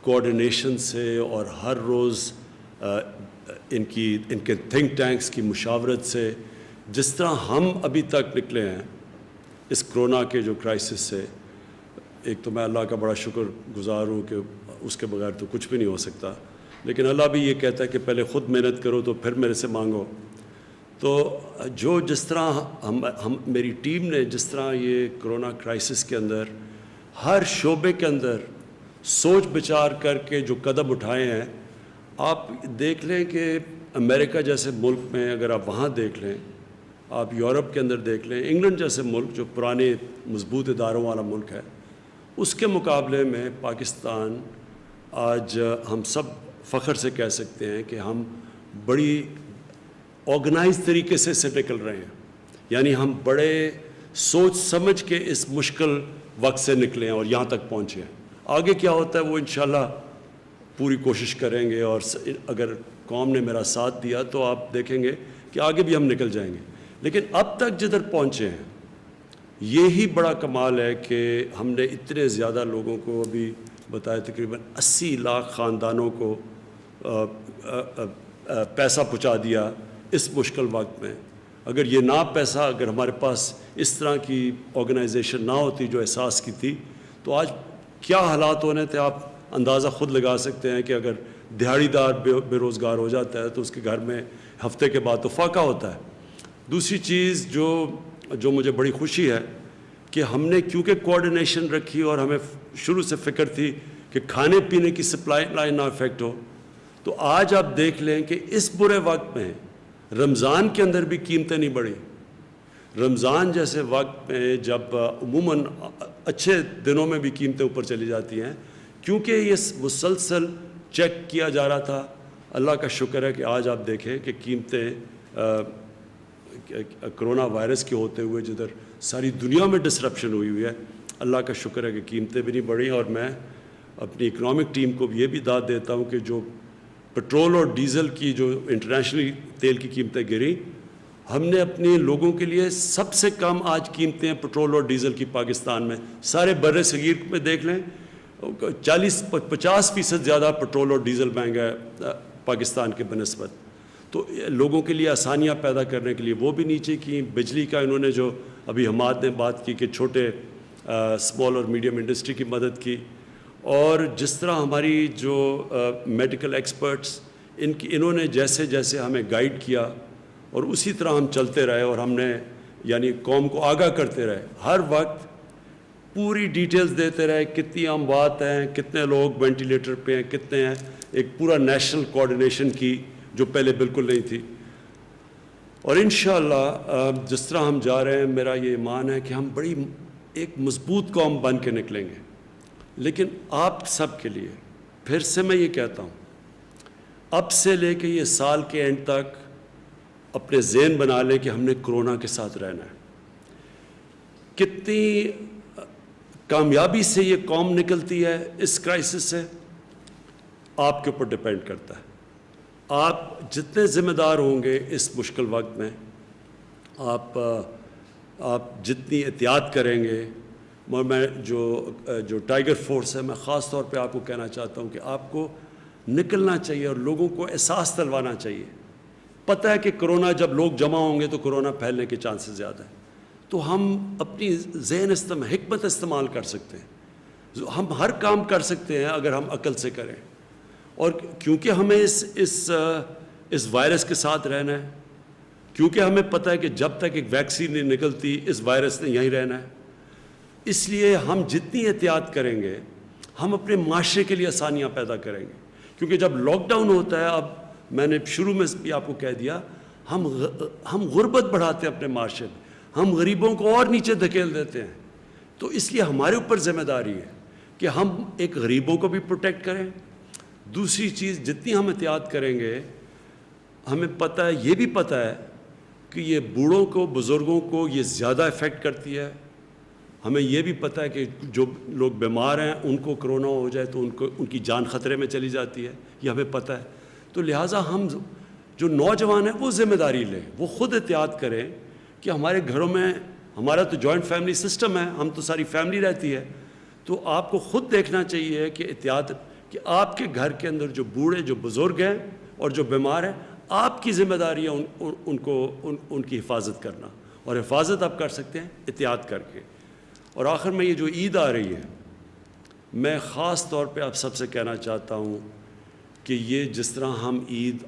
کوآرڈینیشن سے اور ہر روز ان کے تھنک ٹینکس کی مشاورت سے جس طرح ہم ابھی تک نکلے ہیں اس کرونا کے جو کرائسس سے، ایک تو میں اللہ کا بڑا شکر گزار ہوں کہ اس کے بغیر تو کچھ بھی نہیں ہو سکتا، لیکن اللہ بھی یہ کہتا ہے کہ پہلے خود محنت کرو تو پھر میرے سے مانگو۔ تو جو جس طرح میری ٹیم نے جس طرح یہ کرونا کرائسس کے اندر ہر شعبے کے اندر سوچ بچار کر کے جو قدم اٹھائے ہیں، آپ دیکھ لیں کہ امریکہ جیسے ملک میں اگر آپ وہاں دیکھ لیں، آپ یورپ کے اندر دیکھ لیں، انگلینڈ جیسے ملک جو پرانے مضبوط اداروں والا ملک ہے، اس کے مقابلے میں پاکستان آج ہم سب فخر سے کہہ سکتے ہیں کہ ہم بڑی آرگنائز طریقے سے نکل رہے ہیں. یعنی ہم بڑے سوچ سمجھ کے اس مشکل وقت سے نکلے ہیں اور یہاں تک پہنچے ہیں. آگے کیا ہوتا ہے وہ انشاءاللہ پوری کوشش کریں گے, اور اگر قوم نے میرا ساتھ دیا تو آپ دیکھیں گے کہ آگے بھی ہم نکل جائیں گے. لیکن اب تک جدھر پہنچے ہیں یہی بڑا کمال ہے کہ ہم نے اتنے زیادہ لوگوں کو ابھی بتایا, تقریباً 80 لاکھ خاندانوں کو پیسہ پہنچا دیا اس مشکل وقت میں. اگر یہ پیسہ اگر ہمارے پاس اس طرح کی آرگنائزیشن نہ ہوتی جو احساس کی تھی تو آج کیا حالات ہونے تھے آپ اندازہ خود لگا سکتے ہیں کہ اگر دیہڑی دار بے روزگار ہو جاتا ہے تو اس کے گھر میں ہفتے کے بعد تو فاقہ ہوتا ہے. دوسری چیز جو مجھے بڑی خوشی ہے کہ ہم نے کیونکہ کوآرڈینیشن رکھی اور ہمیں شروع سے فکر تھی کہ کھانے پینے کی سپلائی لائن نہ افیکٹ ہو, تو آج آپ دیکھ لیں کہ اس برے وقت میں رمضان کے اندر بھی قیمتیں نہیں بڑھی. رمضان جیسے وقت میں جب عموماً اچھے دنوں میں بھی قیمتیں اوپر چلی جاتی ہیں, کیونکہ یہ مسلسل چیک کیا جا رہا تھا. اللہ کا شکر ہے کہ آج آپ دیکھیں کہ قیمتیں کرونا وائرس کے ہوتے ہوئے جدھر ساری دنیا میں ڈسرپشن ہوئی ہے, اللہ کا شکر ہے کہ قیمتیں بھی نہیں بڑھیں. اور میں اپنی اکنامک ٹیم کو یہ بھی داد دیتا ہوں کہ جو پٹرول اور ڈیزل کی جو انٹرنیشنلی تیل کی قیمتیں گری, ہم نے اپنے لوگوں کے لیے سب سے کم آج قیمتیں ہیں پٹرول اور ڈیزل کی پاکستان میں. سارے بر صغیر میں دیکھ لیں 40-50% زیادہ پٹرول اور ڈیزل مہنگا ہے پاکستان کے بنسبت. تو لوگوں کے لیے آسانیاں پیدا کرنے کے لیے وہ بھی نیچے کی. بجلی کا انہوں نے جو ابھی حماد نے بات کی کہ چھوٹے اسمال اور میڈیم انڈسٹری کی مدد کی, اور جس طرح ہماری جو میڈیکل ایکسپرٹس انہوں نے جیسے جیسے ہمیں گائیڈ کیا اور اسی طرح ہم چلتے رہے, اور ہم نے یعنی قوم کو آگاہ کرتے رہے, ہر وقت پوری ڈیٹیلز دیتے رہے, کتنی اموات ہیں, کتنے لوگ وینٹیلیٹر پہ ہیں, کتنے ہیں, ایک پورا نیشنل کوآرڈینیشن کی جو پہلے بالکل نہیں تھی. اور انشاءاللہ جس طرح ہم جا رہے ہیں میرا یہ ایمان ہے کہ ہم بڑی ایک مضبوط قوم بن کے نکلیں گے. لیکن آپ سب کے لیے پھر سے میں یہ کہتا ہوں, اب سے لے کے یہ سال کے اینڈ تک اپنے ذہن بنا لیں کہ ہم نے کرونا کے ساتھ رہنا ہے. کتنی کامیابی سے یہ قوم نکلتی ہے اس کرائسس سے آپ کے اوپر ڈپینڈ کرتا ہے. آپ جتنے ذمہ دار ہوں گے اس مشکل وقت میں, آپ جتنی احتیاط کریں گے. میں جو ٹائیگر فورس ہے, میں خاص طور پہ آپ کو کہنا چاہتا ہوں کہ آپ کو نکلنا چاہیے اور لوگوں کو احساس دلوانا چاہیے. پتہ ہے کہ کرونا جب لوگ جمع ہوں گے تو کرونا پھیلنے کے چانسز زیادہ ہیں, تو ہم اپنی ذہن حکمت استعمال کر سکتے ہیں. ہم ہر کام کر سکتے ہیں اگر ہم عقل سے کریں, اور کیونکہ ہمیں اس وائرس کے ساتھ رہنا ہے, کیونکہ ہمیں پتہ ہے کہ جب تک ایک ویکسین نہیں نکلتی اس وائرس نے یہیں رہنا ہے. اس لیے ہم جتنی احتیاط کریں گے ہم اپنے معاشرے کے لیے آسانیاں پیدا کریں گے. کیونکہ جب لاک ڈاؤن ہوتا ہے, اب میں نے شروع میں بھی آپ کو کہہ دیا, ہم غربت بڑھاتے ہیں اپنے معاشرے میں, ہم غریبوں کو اور نیچے دھکیل دیتے ہیں. تو اس لیے ہمارے اوپر ذمہ داری ہے کہ ہم ایک غریبوں کو بھی پروٹیکٹ کریں. دوسری چیز, جتنی ہم احتیاط کریں گے, ہمیں پتہ ہے, یہ بھی پتہ ہے کہ یہ بوڑھوں کو, بزرگوں کو یہ زیادہ افیکٹ کرتی ہے. ہمیں یہ بھی پتہ ہے کہ جو لوگ بیمار ہیں ان کو کرونا ہو جائے تو ان کی جان خطرے میں چلی جاتی ہے, یہ ہمیں پتہ ہے. تو لہٰذا ہم جو نوجوان ہیں وہ ذمہ داری لیں, وہ خود احتیاط کریں کہ ہمارے گھروں میں, ہمارا تو جوائنٹ فیملی سسٹم ہے, ہم تو ساری فیملی رہتی ہے, تو آپ کو خود دیکھنا چاہیے کہ احتیاط کہ آپ کے گھر کے اندر جو بوڑھے, جو بزرگ ہیں اور جو بیمار ہیں, آپ کی ذمہ داری ہے ان کی حفاظت کرنا, اور حفاظت آپ کر سکتے ہیں احتیاط کر کے. اور آخر میں یہ جو عید آ رہی ہے, میں خاص طور پہ آپ سب سے کہنا چاہتا ہوں کہ یہ جس طرح ہم عید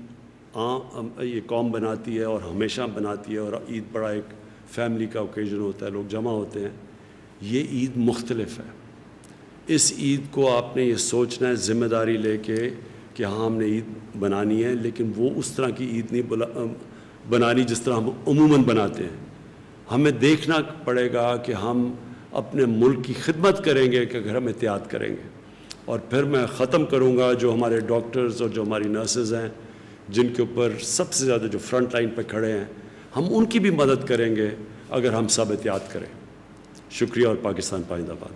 یہ قوم بناتی ہے اور ہمیشہ بناتی ہے, اور عید بڑا ایک فیملی کا اوکیزن ہوتا ہے, لوگ جمع ہوتے ہیں, یہ عید مختلف ہے. اس عید کو آپ نے یہ سوچنا ہے ذمہ داری لے کے کہ ہاں ہم نے عید بنانی ہے, لیکن وہ اس طرح کی عید نہیں بنانی جس طرح ہم عموماً بناتے ہیں. ہمیں دیکھنا پڑے گا کہ ہم اپنے ملک کی خدمت کریں گے کہ اگر ہم احتیاط کریں گے. اور پھر میں ختم کروں گا جو ہمارے ڈاکٹرز اور جو ہماری نرسز ہیں جن کے اوپر سب سے زیادہ جو فرنٹ لائن پہ کھڑے ہیں, ہم ان کی بھی مدد کریں گے اگر ہم سب احتیاط کریں. شکریہ اور پاکستان پائندہ باد.